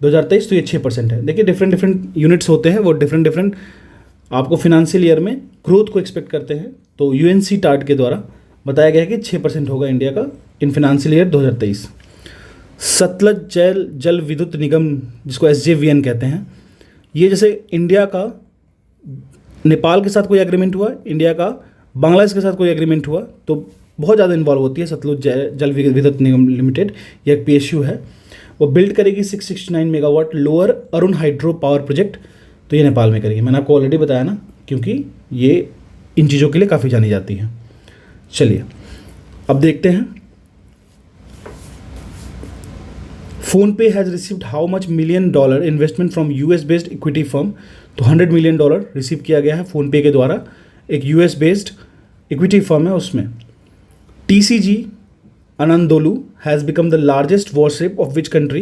2023, तो ये 6% है। देखिए different units होते हैं, वो डिफरेंट आपको फिनेंशियल ईयर में ग्रोथ को एक्सपेक्ट करते हैं। तो UNCTAD के द्वारा बताया गया है कि 6% होगा इंडिया का इन फिनेंशियल ईयर 2023। सतलज जल विद्युत निगम, जिसको SJVN कहते हैं, ये जैसे इंडिया का नेपाल के साथ कोई एग्रीमेंट हुआ, इंडिया का बांग्लादेश के साथ कोई एग्रीमेंट हुआ, तो बहुत ज़्यादा इन्वॉल्व होती है सतलुज जल विद्युत निगम लिमिटेड, ये एक PSU है। वो बिल्ड करेगी 669 megawatt lower Arun hydro power project, तो ये नेपाल में करेगी। मैंने आपको ऑलरेडी बताया ना, क्योंकि ये इन चीज़ों के लिए काफ़ी जानी जाती है। चलिए अब देखते हैं, PhonePe has received how much $1 million investment from US based equity firm, तो $100 million रिसीव किया गया है फोनपे के द्वारा, एक US बेस्ड इक्विटी फर्म है उसमें। TCG Anadolu has become the largest warship of which country,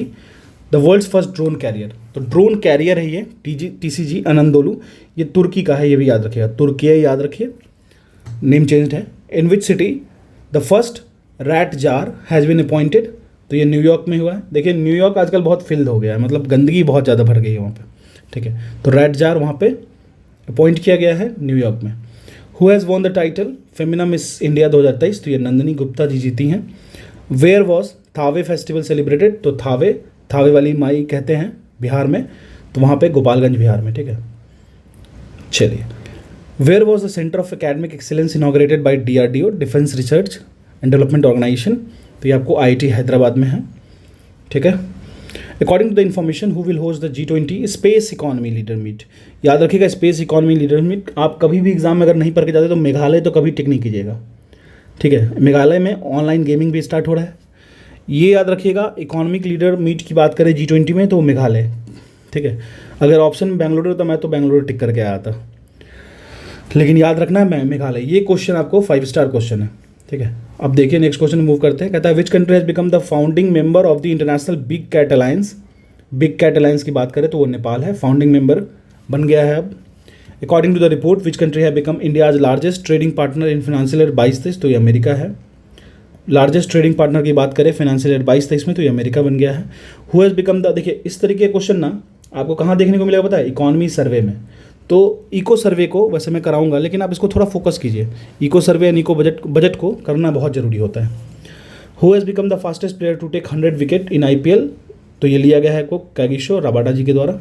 the world's first drone carrier, तो ड्रोन कैरियर है ये TCG अनंदोलू, ये तुर्की का है, ये भी याद रखिएगा, तुर्की है, याद रखिए, नेम चेंज्ड है। In which city the first rat czar has been appointed, तो ये न्यूयॉर्क में हुआ है। देखिए न्यूयॉर्क आजकल बहुत फिल्ड हो गया है, मतलब गंदगी बहुत ज़्यादा भर गई है वहाँ पे, ठीक है। तो रैट जार वहाँ पे अपॉइंट किया गया है न्यूयॉर्क में। Who has won the title Femina Miss India 2023, तो ये नंदिनी गुप्ता जी जीती हैं। Where was Thawe festival celebrated, तो थावे वाली माई कहते हैं बिहार में, तो वहाँ पे गोपालगंज बिहार में, ठीक है। चलिए, where was the centre of academic excellence inaugurated by DRDO defence research and development organisation, तो ये आपको IIT हैदराबाद में है, ठीक है। According to the information who will host the G20 space economy leader meet, याद रखिएगा स्पेस इकोनॉमी लीडर मीट, आप कभी भी एग्जाम में अगर नहीं पढ़ के जाते तो मेघालय तो कभी टिक नहीं कीजिएगा, ठीक है। मेघालय में ऑनलाइन गेमिंग भी स्टार्ट हो रहा है, ये याद रखिएगा। इकोनॉमिक लीडर मीट की बात करें G20 में तो मेघालय, ठीक है। अगर ऑप्शन में बेंगलुरु होता मैं तो बेंगलुरु टिक करके आया था, लेकिन याद रखना है मेघालय। ये क्वेश्चन आपको 5 स्टार क्वेश्चन है, ठीक है। अब देखिए नेक्स्ट क्वेश्चन मूव करते हैं। कहता है which country has become the founding member of the international big cat alliance. Big cat alliance की बात करें तो वो नेपाल है, फाउंडिंग मेंबर बन गया है अब। According to the report which country है become India's largest trading partner in financial year 22-23, तो ये अमेरिका है। लार्जेस्ट ट्रेडिंग पार्टनर की बात करें फाइनेंशियल ईयर 22-23 में तो ये अमेरिका बन गया है। हु हैज़ बिकम द, देखिए इस तरीके के क्वेश्चन ना आपको कहाँ देखने को मिलेगा पता है, इकोनॉमी सर्वे में। तो इको सर्वे को वैसे मैं कराऊंगा, लेकिन आप इसको थोड़ा फोकस कीजिए। Eco survey and eco budget को करना बहुत ज़रूरी होता है। Who has become the fastest player to take 100 wicket in IPL, तो ये लिया गया है आपको कागिसो रबाडा जी के द्वारा,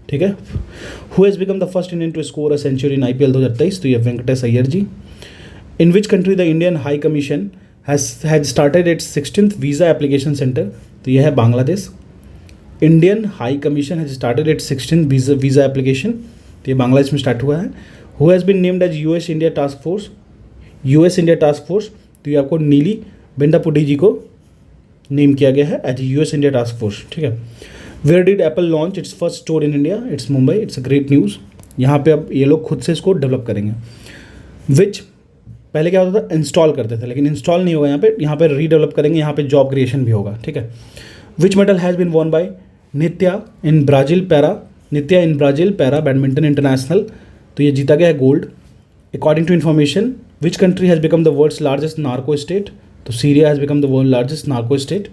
ठीक है। Who has become the first Indian to score a century in IPL 2023, तो ये Venkatesh Iyer ji. In which country the Indian high commission has started its 16th visa application centre, तो यह है Bangladesh. Indian high commission has started its 16th visa application, तो ये बांग्लादेश में start हुआ है। Who has been named as US India task force, US India task force, तो ये आपको नीली बेंडापुडी जी को नेम किया गया है as US India task force, ठीक है। Where did Apple launch its first store in India, it's Mumbai, it's a great news. यहाँ पे अब ये लोग खुद से इसको डेवलप करेंगे। विच पहले क्या होता था, इंस्टॉल करते थे, लेकिन इंस्टॉल नहीं होगा यहाँ पे रीडेवलप करेंगे, यहाँ पे जॉब क्रिएशन भी होगा, ठीक है। Which medal has been won by Nitya in Brazil para badminton international, तो ये जीता गया है gold. According to information which country has become the world's largest narco state, तो Syria has become the world largest narco state.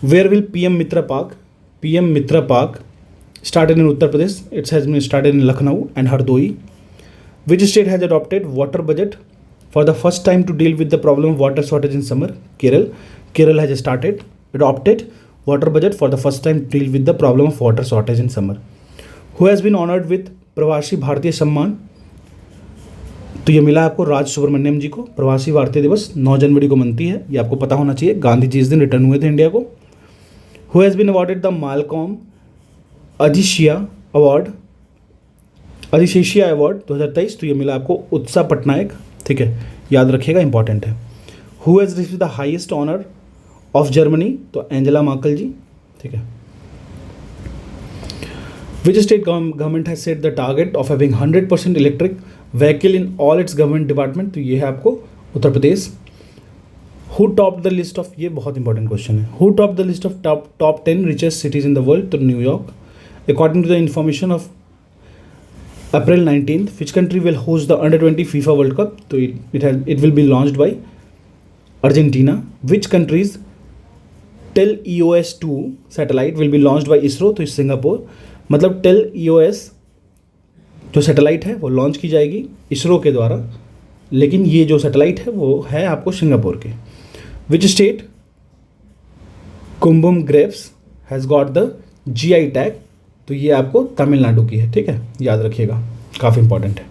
Where will PM MITRA park started in Uttar Pradesh, its has been started in Lucknow and Hardoi. Which state has adopted water budget for the first time to deal with the problem of water shortage in summer, Kerala has adopted water budget for the first time to deal with the problem of water shortage in summer. Who has been honored with प्रवासी भारतीय सम्मान, तो ये मिला आपको राज सुब्रमण्यम जी को। प्रवासी भारतीय दिवस 9 जनवरी को मनती है, ये आपको पता होना चाहिए, गांधी जी इस दिन रिटर्न हुए थे इंडिया को। Who has been awarded the Malcolm Ajishia Award 2023, तो ये मिला आपको उत्साह पटनायक, ठीक है, याद रखिएगा, इंपॉर्टेंट है। Who has received the highest honor of Germany, तो एंजेला मार्कल जी, ठीक है। Which state government has set the target of having 100% electric vehicle in all its government department, तो ये है आपको Uttar Pradesh. Who top the list of, ये बहुत important question है, who top the list of top 10 richest cities in the world, तो New York. According to the information of April 19th, which country will host the Under-20 FIFA World Cup, तो it will be launched by Argentina. Which countries tel EOS-2 satellite will be launched by ISRO, तो Singapore. मतलब tell EOS जो satellite है वो launch की जाएगी इसरो के द्वारा, लेकिन ये जो सैटेलाइट है वो है आपको सिंगापुर के। Which state Kumbum grapes has got the GI tag, तो ये आपको तमिलनाडु की है, ठीक है, याद रखिएगा, काफ़ी इंपॉर्टेंट है।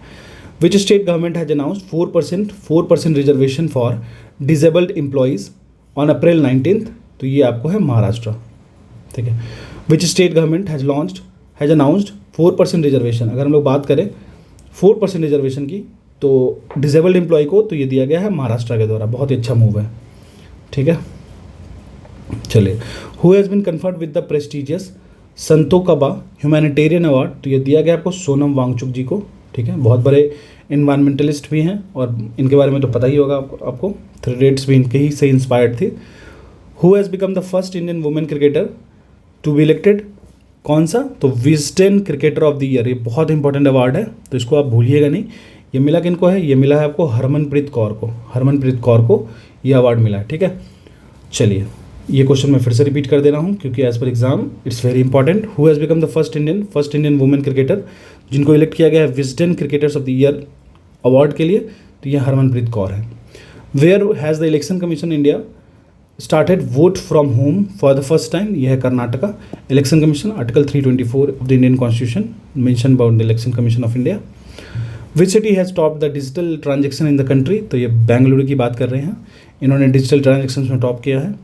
Which state government has announced 4% reservation for disabled employees on April 19th, तो ये आपको है महाराष्ट्र, ठीक है। Which state government has announced 4% reservation, अगर हम लोग बात करें 4% रिजर्वेशन की तो डिजेबल्ड एम्प्लॉय को, तो ये दिया गया है महाराष्ट्र के द्वारा, बहुत ही अच्छा मूव है, ठीक है। चलिए, who has been conferred with the prestigious Santokba humanitarian award, तो ये दिया गया आपको सोनम वांगचुक जी को, ठीक है। बहुत बड़े इन्वायरमेंटलिस्ट भी हैं और इनके बारे में तो पता ही होगा आपको 3 इडियट्स भी इनके ही से इंस्पायर्ड थी। Who has become the first Indian women cricketer to be elected, कौन सा, तो Wisden cricketer of the year, ये बहुत इंपॉर्टेंट अवार्ड है, तो इसको आप भूलिएगा नहीं। ये मिला किनको है, ये मिला है आपको हरमनप्रीत कौर को ये अवार्ड मिला है, ठीक है। चलिए, ये क्वेश्चन मैं फिर से रिपीट कर दे रहा हूँ क्योंकि as per exam it's very important. Who has become the first Indian women cricketer, जिनको इलेक्ट किया गया है Wisden cricketers of the year award के लिए, तो ये हरमनप्रीत कौर है। Where has the election commission India started vote from home for the first time, यह है Karnataka. Election commission article 324 of the Indian constitution mention about the election commission of India. Which city has top the digital transaction in the country, तो ये बेंगलुरु की बात कर रहे हैं, इन्होंने डिजिटल ट्रांजेक्शन में टॉप किया है।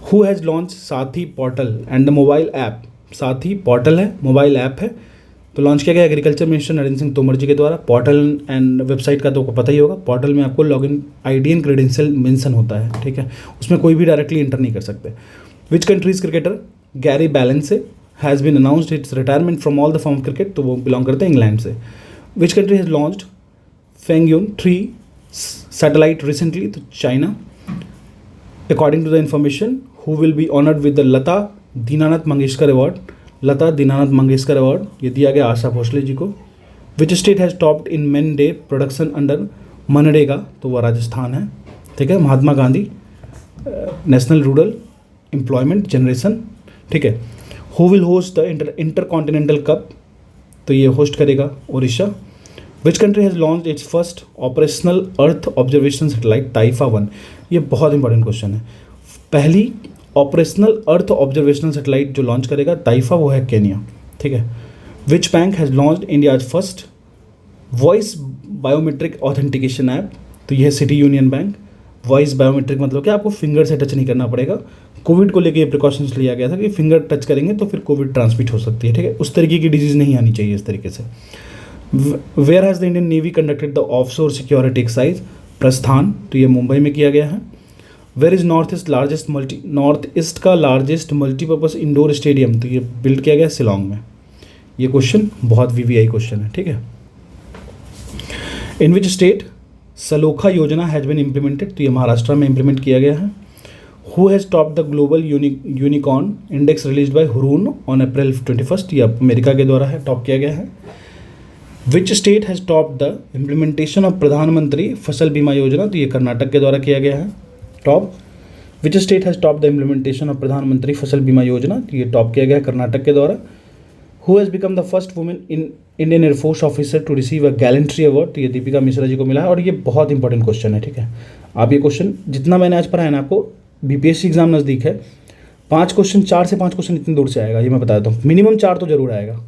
हु हैज़ लॉन्च साथी portal and the mobile app, साथी पोर्टल है, मोबाइल ऐप है, तो लॉन्च किया गया एग्रीकल्चर मिनिस्टर नरेंद्र सिंह तोमर जी के द्वारा। पोर्टल एंड वेबसाइट का तो आपको पता ही होगा, पोर्टल में आपको login ID and credential mention होता है, ठीक है, उसमें कोई भी डायरेक्टली इंटर नहीं कर सकते। Which country's cricketer Gary Ballance has been announced its retirement from all the form of cricket, तो वो बिलोंग करते हैं इंग्लैंड से. Which country has launched Fengyun 3 satellite recently, तो China. According to the information, who will be honoured with the Lata Dinanath Mangeshkar award. Lata Dinanath Mangeshkar award ये दिया गया आशा भोसले जी को. Which state has topped in man day production under मनरेगा, तो वह राजस्थान है. ठीक है. Mahatma Gandhi national rural employment generation. ठीक है. Who will host the intercontinental cup, तो ये होस्ट करेगा Odisha. Which country has launch its first operational earth observation satellite Taifa 1. ये बहुत इंपॉर्टेंट क्वेश्चन है. पहली ऑपरेशनल अर्थ ऑब्जर्वेशनल सैटेलाइट जो लॉन्च करेगा ताइफा, वो है केनिया. ठीक है. Which bank has launched India's first voice biometric authentication app, तो यह है city union bank. Voice biometric मतलब कि आपको फिंगर से टच नहीं करना पड़ेगा. कोविड को लेके ये प्रिकॉशंस लिया गया था कि फिंगर टच करेंगे तो फिर कोविड ट्रांसमिट हो सकती है. ठीक है. उस तरीके की डिजीज़ नहीं आनी चाहिए इस तरीके से. Where has the Indian navy conducted the offshore security exercise Prasthan, तो ये मुंबई में किया गया है. वेयर इज़ नॉर्थ ईस्ट का लार्जेस्ट मल्टीपर्पज़ इंडोर स्टेडियम, तो ये बिल्ड किया गया शिलोंग में. ये क्वेश्चन बहुत वीवीआई क्वेश्चन है. ठीक है. इन विच स्टेट सलोखा योजना हैज़ बिन इम्प्लीमेंटेड, तो ये महाराष्ट्र में इम्प्लीमेंट किया गया है. Who has top the global unicorn index release by Hurun on April 21, ये अमेरिका के द्वारा है टॉप किया गया है. Which state has top the implementation of प्रधानमंत्री फसल बीमा योजना, तो ये कर्नाटक के द्वारा किया गया है top. Which state has top the implementation of प्रधानमंत्री फसल बीमा योजना, तो ये टॉप किया गया है कर्नाटक के द्वारा. Who has become the first women in Indian air force officer to receive a gallantry award, तो ये दीपिका मिश्रा जी को मिला है. और ये बहुत इंपॉर्टेंट क्वेश्चन है. ठीक है. आप ये क्वेश्चन जितना मैंने आज पढ़ाया ना आपको, बीपीएससी एग्जाम नज़दीक है, 5 क्वेश्चन 4 से 5 क्वेश्चन इतनी दूर से आएगा, ये मैं बता देता हूँ. मिनिमम 4 तो जरूर आएगा.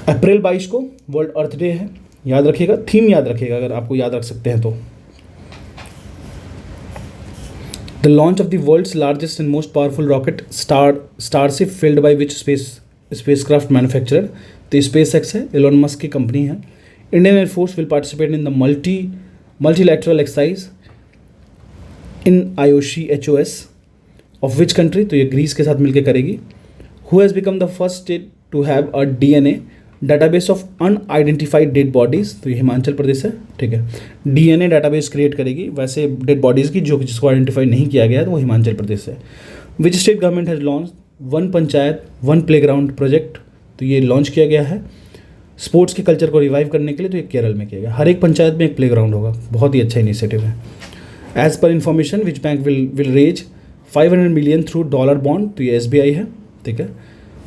अप्रैल 22 को वर्ल्ड अर्थ डे है, याद रखिएगा. थीम याद रखिएगा अगर आपको याद रख सकते हैं तो. The launch of the world's largest and most powerful rocket Starship failed by which spacecraft manufacturer, तो स्पेस एक्स है, एलोन मस्क की कंपनी है. Indian air force will participate in the multilateral exercise in IOC of which country, तो ये Greece के साथ मिलकर करेगी. Who has become the first state to have a DNA database of unidentified dead bodies, तो ये हिमाचल प्रदेश है. ठीक है. DNA डाटाबेस क्रिएट करेगी वैसे डेड बॉडीज़ की जिसको आइडेंटिफाई नहीं किया गया है, तो वो हिमाचल प्रदेश है. Which state government has launch one panchayat one playground project, तो ये लॉन्च किया गया है स्पोर्ट्स के कल्चर को रिवाइव करने के लिए, तो ये केरल में किया गया. हर एक पंचायत में एक प्लेग्राउंड होगा. बहुत ही अच्छा इनिशिएटिव है. As per information which bank will raise 500 million through dollar bond, तो ये SBI है. ठीक है.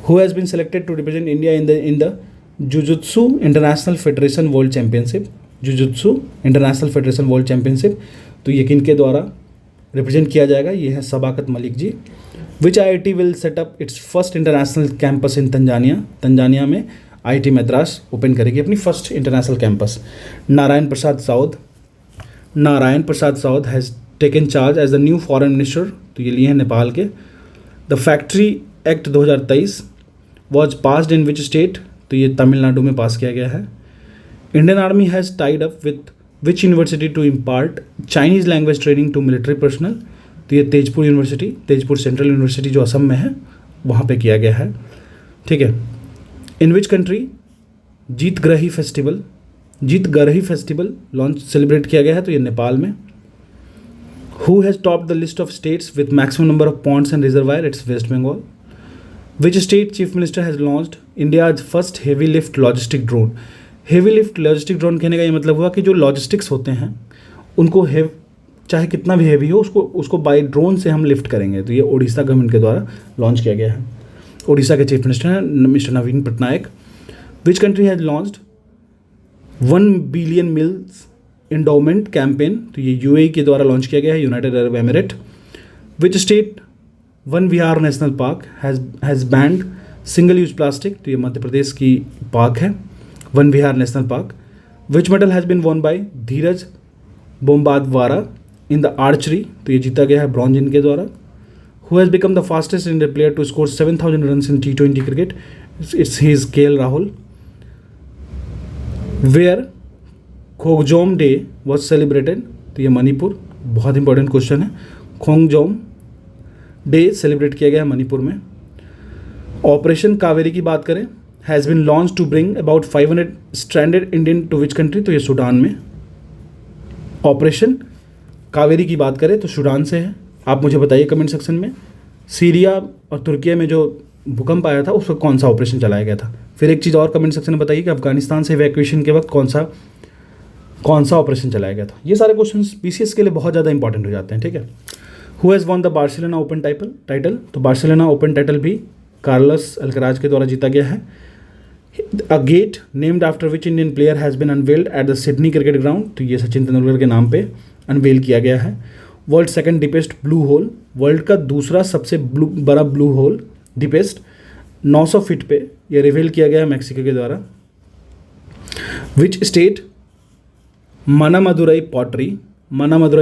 Who has been selected to represent India in the jujutsu international federation world championship. Jujutsu international federation world championship, तो ये किन के द्वारा रिप्रेजेंट किया जाएगा, ये है Sabakat Malik ji. Which IIT will set up its first international campus in Tanzania में IIT मद्रास ओपन करेगी अपनी first international campus. Narayan Prasad Saud has taken charge as the new foreign minister, तो ये लिए हैं नेपाल के. The factory act 2023 was passed in which state, तो ये तमिलनाडु में पास किया गया है. Indian army has tied up with which university to impart Chinese language training to military personnel, तो ये Tezpur university, Tezpur central university जो असम में है वहाँ पे किया गया है. ठीक है. इन विच कंट्री जीतगरही फेस्टिवल लॉन्च सेलिब्रेट किया गया है, तो ये नेपाल में. Who has top the list of states with maximum number of ponds and reservoir, its West Bengal. Which state chief minister has launched India's first heavy lift logistic drone. Heavy lift logistic drone कहने का ये मतलब हुआ कि जो logistics होते हैं उनको चाहे कितना भी हेवी हो उसको बाय ड्रोन से हम लिफ्ट करेंगे, तो ये उड़ीसा गवर्नमेंट के द्वारा लॉन्च किया गया है. उड़ीसा के चीफ मिनिस्टर हैं mister Naveen Patnaik. Which country has launched 1 billion meals endowment campaign, तो ये UAE के द्वारा लॉन्च किया गया है, United Arab Emirate. Which state Van Vihar national park has banned single use plastic, तो ये मध्य प्रदेश की पार्क है Van Vihar national park. Which medal has been won by Dhiraj Bommadevara in the archery, तो ये जीता गया है ब्रॉन्ज इनके द्वारा. Who has become the fastest Indian player to score 7,000 run in T20 cricket, it's his KL Rahul. Where Khongjom day was celebrated, तो ये मणिपुर. बहुत इंपॉर्टेंट क्वेश्चन है. खोंगजोम डे सेलिब्रेट किया गया है मणिपुर में. ऑपरेशन कावेरी की बात करें, has been launch to bring about 500 stranded Indian to which country, तो ये सूडान में। ऑपरेशन कावेरी की बात करें तो सूडान से है। आप मुझे बताइए कमेंट सेक्शन में, सीरिया और तुर्की में जो भूकंप आया था उस वक्त कौन सा ऑपरेशन चलाया गया था। फिर एक चीज़ और कमेंट सेक्शन में बताइए कि अफगानिस्तान से इवैक्यूएशन के वक्त कौन सा ऑपरेशन चलाया गया था। ये सारे क्वेश्चन बीसीएस के लिए बहुत ज़्यादा इंपॉर्टेंट हो जाते हैं, ठीक है। Who has won the Barcelona open title, तो बार्सिलोना ओपन टाइटल भी कार्लोस अल्कराज के द्वारा जीता गया है। A gate named after which Indian player has been unveiled at the Sydney cricket ground, तो ये सचिन तेंदुलकर के नाम पे अनवेल किया गया है। World second deepest blue hole, world का दूसरा सबसे बड़ा ब्लू होल डीपेस्ट 900 फीट पे ये रिवील किया गया है मैक्सिको के द्वारा। विच स्टेट, मनामदुरई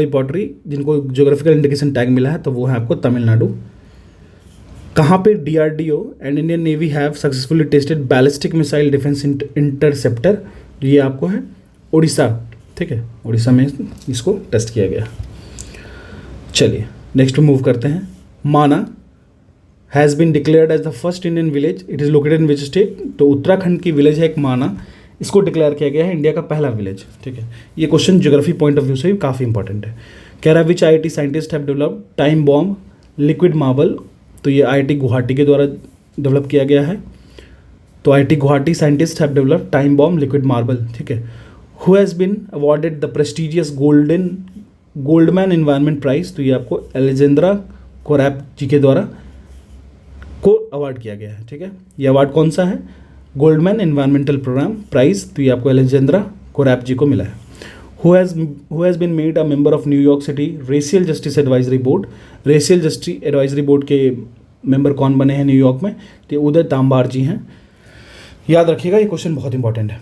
पॉटरी जिनको ज्योग्राफिकल इंडिकेशन टैग मिला है तो वो है आपको तमिलनाडु। कहाँ पे DRDO and Indian navy have successfully tested ballistic missile defence interceptor, ये आपको है उड़ीसा, ठीक है, उड़ीसा में इसको टेस्ट किया गया। चलिए नेक्स्ट मूव करते हैं। Mana has been declared as the first Indian village, it is located in which state, तो उत्तराखंड की विलेज है एक माना, इसको डिक्लेयर किया गया है इंडिया का पहला विलेज, ठीक है। ये question geography point of view से भी काफ़ी इंपॉर्टेंट है। कह रहा है which IIT scientist have developed time bomb liquid marble, तो ये IIT गुवाहाटी के द्वारा डेवलप किया गया है। तो IIT Guwahati scientist have developed time bomb liquid marble, ठीक है। Who has been awarded the prestigious Goldman environment prize, तो ये आपको एलेजेंद्रा कोरैप जी के द्वारा को अवार्ड किया गया है, ठीक है। ये अवार्ड कौन सा है, गोल्डमैन इन्वायरमेंटल प्रोग्राम प्राइज, तो ये आपको एलेजेंद्रा कोरैप जी को मिला है। Who has been made a member of New York city racial justice advisory board, racial justice advisory board के मेंबर कौन बने हैं न्यूयॉर्क में, तो उदय तांबार जी हैं। याद रखिएगा ये क्वेश्चन बहुत इंपॉर्टेंट है।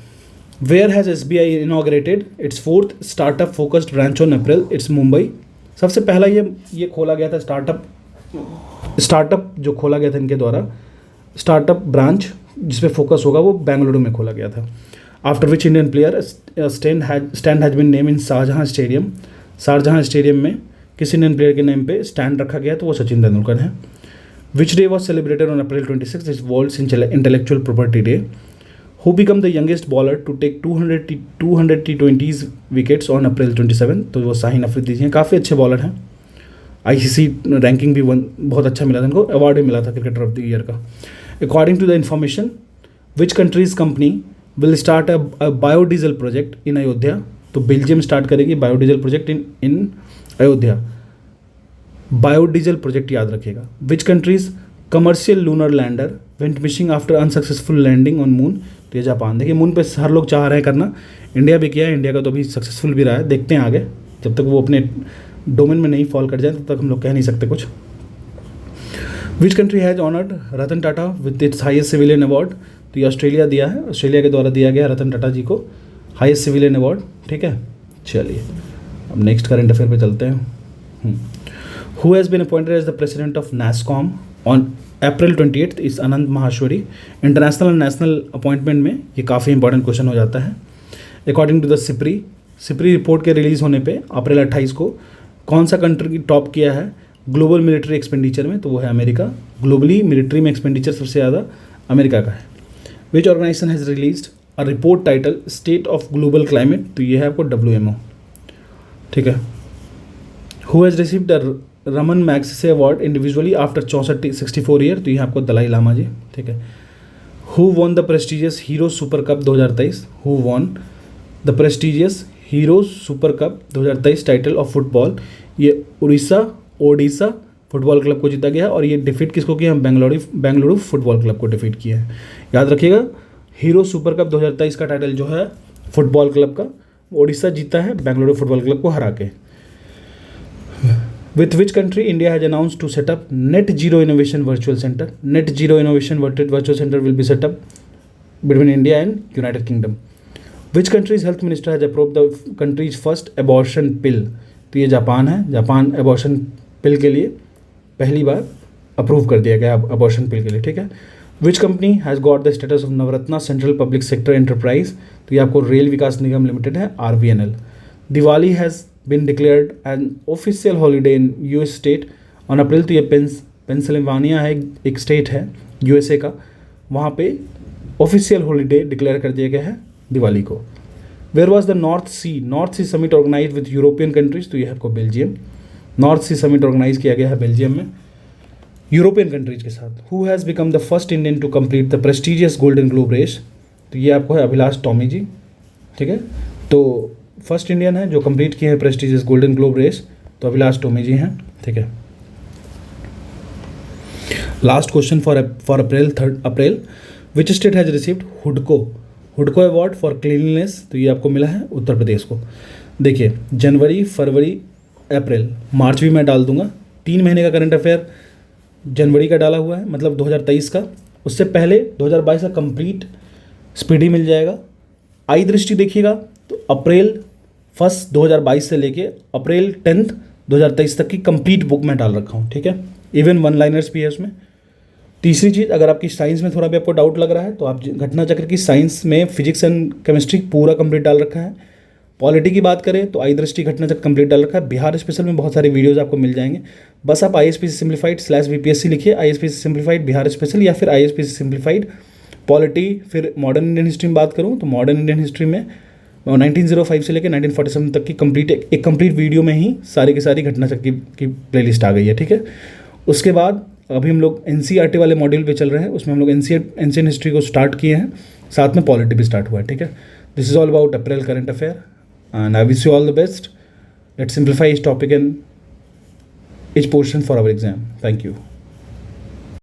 Where has SBI inaugurated its 4th startup focused branch on April, it's Mumbai. सबसे पहला ये खोला गया था स्टार्टअप जो खोला गया था इनके द्वारा, स्टार्टअप ब्रांच जिसपे फोकस होगा वो बेंगलुरु में खोला गया था। After which Indian player stand has been name in Shahjahan stadium में किसी इंडियन प्लेयर के नेम पे स्टैंड रखा गया तो वो सचिन तेंदुलकर हैं। Which day was celebrated on April 26, is world's intellectual property day. Who become the youngest bowler to take 200 T20 wickets on April 27, तो वो शाहीन अफरीदी जी हैं, काफ़ी अच्छे बॉलर हैं। ICC रैंकिंग भी बहुत अच्छा मिला था इनको, अवार्ड भी मिला था क्रिकेटर ऑफ द ईयर का। According to the information which country's company will start a biodiesel project in Ayodhya, तो बेल्जियम स्टार्ट करेगी biodiesel project in Ayodhya. Biodiesel project याद रखिएगा। Which country's commercial lunar lander went missing after unsuccessful landing on moon, तो ये Japan. देखिए moon पे हर लोग चाह रहे हैं करना, इंडिया भी किया है, इंडिया का तो अभी सक्सेसफुल भी रहा है, देखते हैं आगे, जब तक वो अपने डोमेन में नहीं फॉल कर जाए तब तक हम लोग कह नहीं सकते कुछ। विच country has honoured Ratan Tata with its highest civilian award, तो ये ऑस्ट्रेलिया दिया है, ऑस्ट्रेलिया के द्वारा दिया गया रतन टाटा जी को हाईएस्ट सिविलियन अवार्ड, ठीक है। चलिए अब नेक्स्ट करंट अफेयर पे चलते हैं। Who has been appointed as the president of NASSCOM on April 28 is Anant Maheshwari. International और नेशनल अपॉइंटमेंट में ये काफ़ी इंपॉर्टेंट क्वेश्चन हो जाता है। According to the SIPRI report के रिलीज़ होने पे अप्रैल 28 को कौन सा कंट्री टॉप किया है ग्लोबल मिलिट्री एक्सपेंडिचर में, तो वो है अमेरिका। ग्लोबली मिलिट्री में एक्सपेंडिचर सबसे ज़्यादा अमेरिका का है। Which organisation has released a report title state of global climate, तो ये है आपको WMO, ठीक है। Who has received the Raman Magsaysay award individually after 64 year, तो ये आपको दलाई लामा जी, ठीक है। Who won the prestigious Hero super cup 2023, who won the prestigious Hero super cup 2023 title of football, ये ओडिशा फुटबॉल क्लब को जीता गया है। और ये डिफीट किसको किया, हम बेंगलुरु फुटबॉल क्लब को डिफीट किया है। याद रखिएगा हीरो सुपर कप 2023 का टाइटल जो है फुटबॉल क्लब का ओडिशा जीता है बेंगलुरु फुटबॉल क्लब को हरा के। With which country India has announce to setup net zero innovation virtual centre, net zero innovation virtual centre will be setup between India and United Kingdom. Which country's health minister has approved the country's first abortion pill, तो ये Japan है। Japan abortion पिल के लिए पहली बार approve कर दिया गया abortion पिल के लिए, ठीक है। विच company has got the status of Navratna central public sector enterprise, तो ये आपको रेल विकास निगम लिमिटेड है, RVNL। Diwali has been declared an official holiday in US state on April, तो ये पेंसिल्वेनिया है एक स्टेट है, यूएसए का, वहाँ पे ऑफिशियल हॉलीडे डिक्लेयर कर दिया गया है दिवाली को। Where was the North Sea summit organize with European countries, तो ये है आपको Belgium. North Sea summit organize किया गया है बेल्जियम में यूरोपियन कंट्रीज के साथ। Who has become the first Indian to complete the prestigious Golden Globe race, तो ये आपको है अभिलाष टॉमी जी, ठीक है। तो फर्स्ट इंडियन है जो कंप्लीट किए हैं प्रेस्टिजियस गोल्डन ग्लोब रेस, तो अभिलाष टॉमी जी हैं, ठीक है। Last question for April which state has received हुडको अवार्ड फॉर क्लीनलीनेस, तो ये आपको मिला है उत्तर प्रदेश को। देखिए जनवरी, फरवरी, अप्रैल, मार्च भी मैं डाल दूंगा। 3 महीने का करंट अफेयर जनवरी का डाला हुआ है, मतलब 2023 का। उससे पहले 2022 का कंप्लीट स्पीडी मिल जाएगा। आई दृष्टि देखिएगा तो अप्रैल 1 2022 से लेके अप्रैल 10 2023 तक की कंप्लीट बुक मैं डाल रखा हूँ, ठीक है। इवन वन लाइनर्स भी है उसमें। तीसरी चीज़, अगर आपकी साइंस में थोड़ा भी आपको डाउट लग रहा है तो आप घटना चक्र की साइंस में फिजिक्स एंड केमिस्ट्री पूरा कंप्लीट डाल रखा है। पॉलिटी की बात करें तो आई दृष्टि घटना चक्र कंप्लीट डाल रखा है। बिहार स्पेशल में बहुत सारी वीडियोस आपको मिल जाएंगे। बस आप ISPC सिंप्लीफाइड /BPSC लिखिए, ISPC सिंप्लीफाइड बिहार स्पेशल, या फिर ISPC सिंप्लीफाइड पॉलिटी। फिर मॉडर्न इंडियन हिस्ट्री में बात करूँ तो मॉडर्न इंडियन हिस्ट्री में 1905 से लेकर 1947 तक की एक कंप्लीट वीडियो में ही सारी की सारी घटना चक्र की प्लेलिस्ट आ गई है, ठीक है। उसके बाद अभी हम लोग NCERT वाले मॉड्यूल पे चल रहे हैं, उसमें हम लोग एंशिएंट हिस्ट्री को स्टार्ट किए हैं, साथ में पॉलिटी भी स्टार्ट हुआ है, ठीक है। This is all about April current affair and I wish you all the best. Let's simplify each topic and each portion for our exam. Thank you.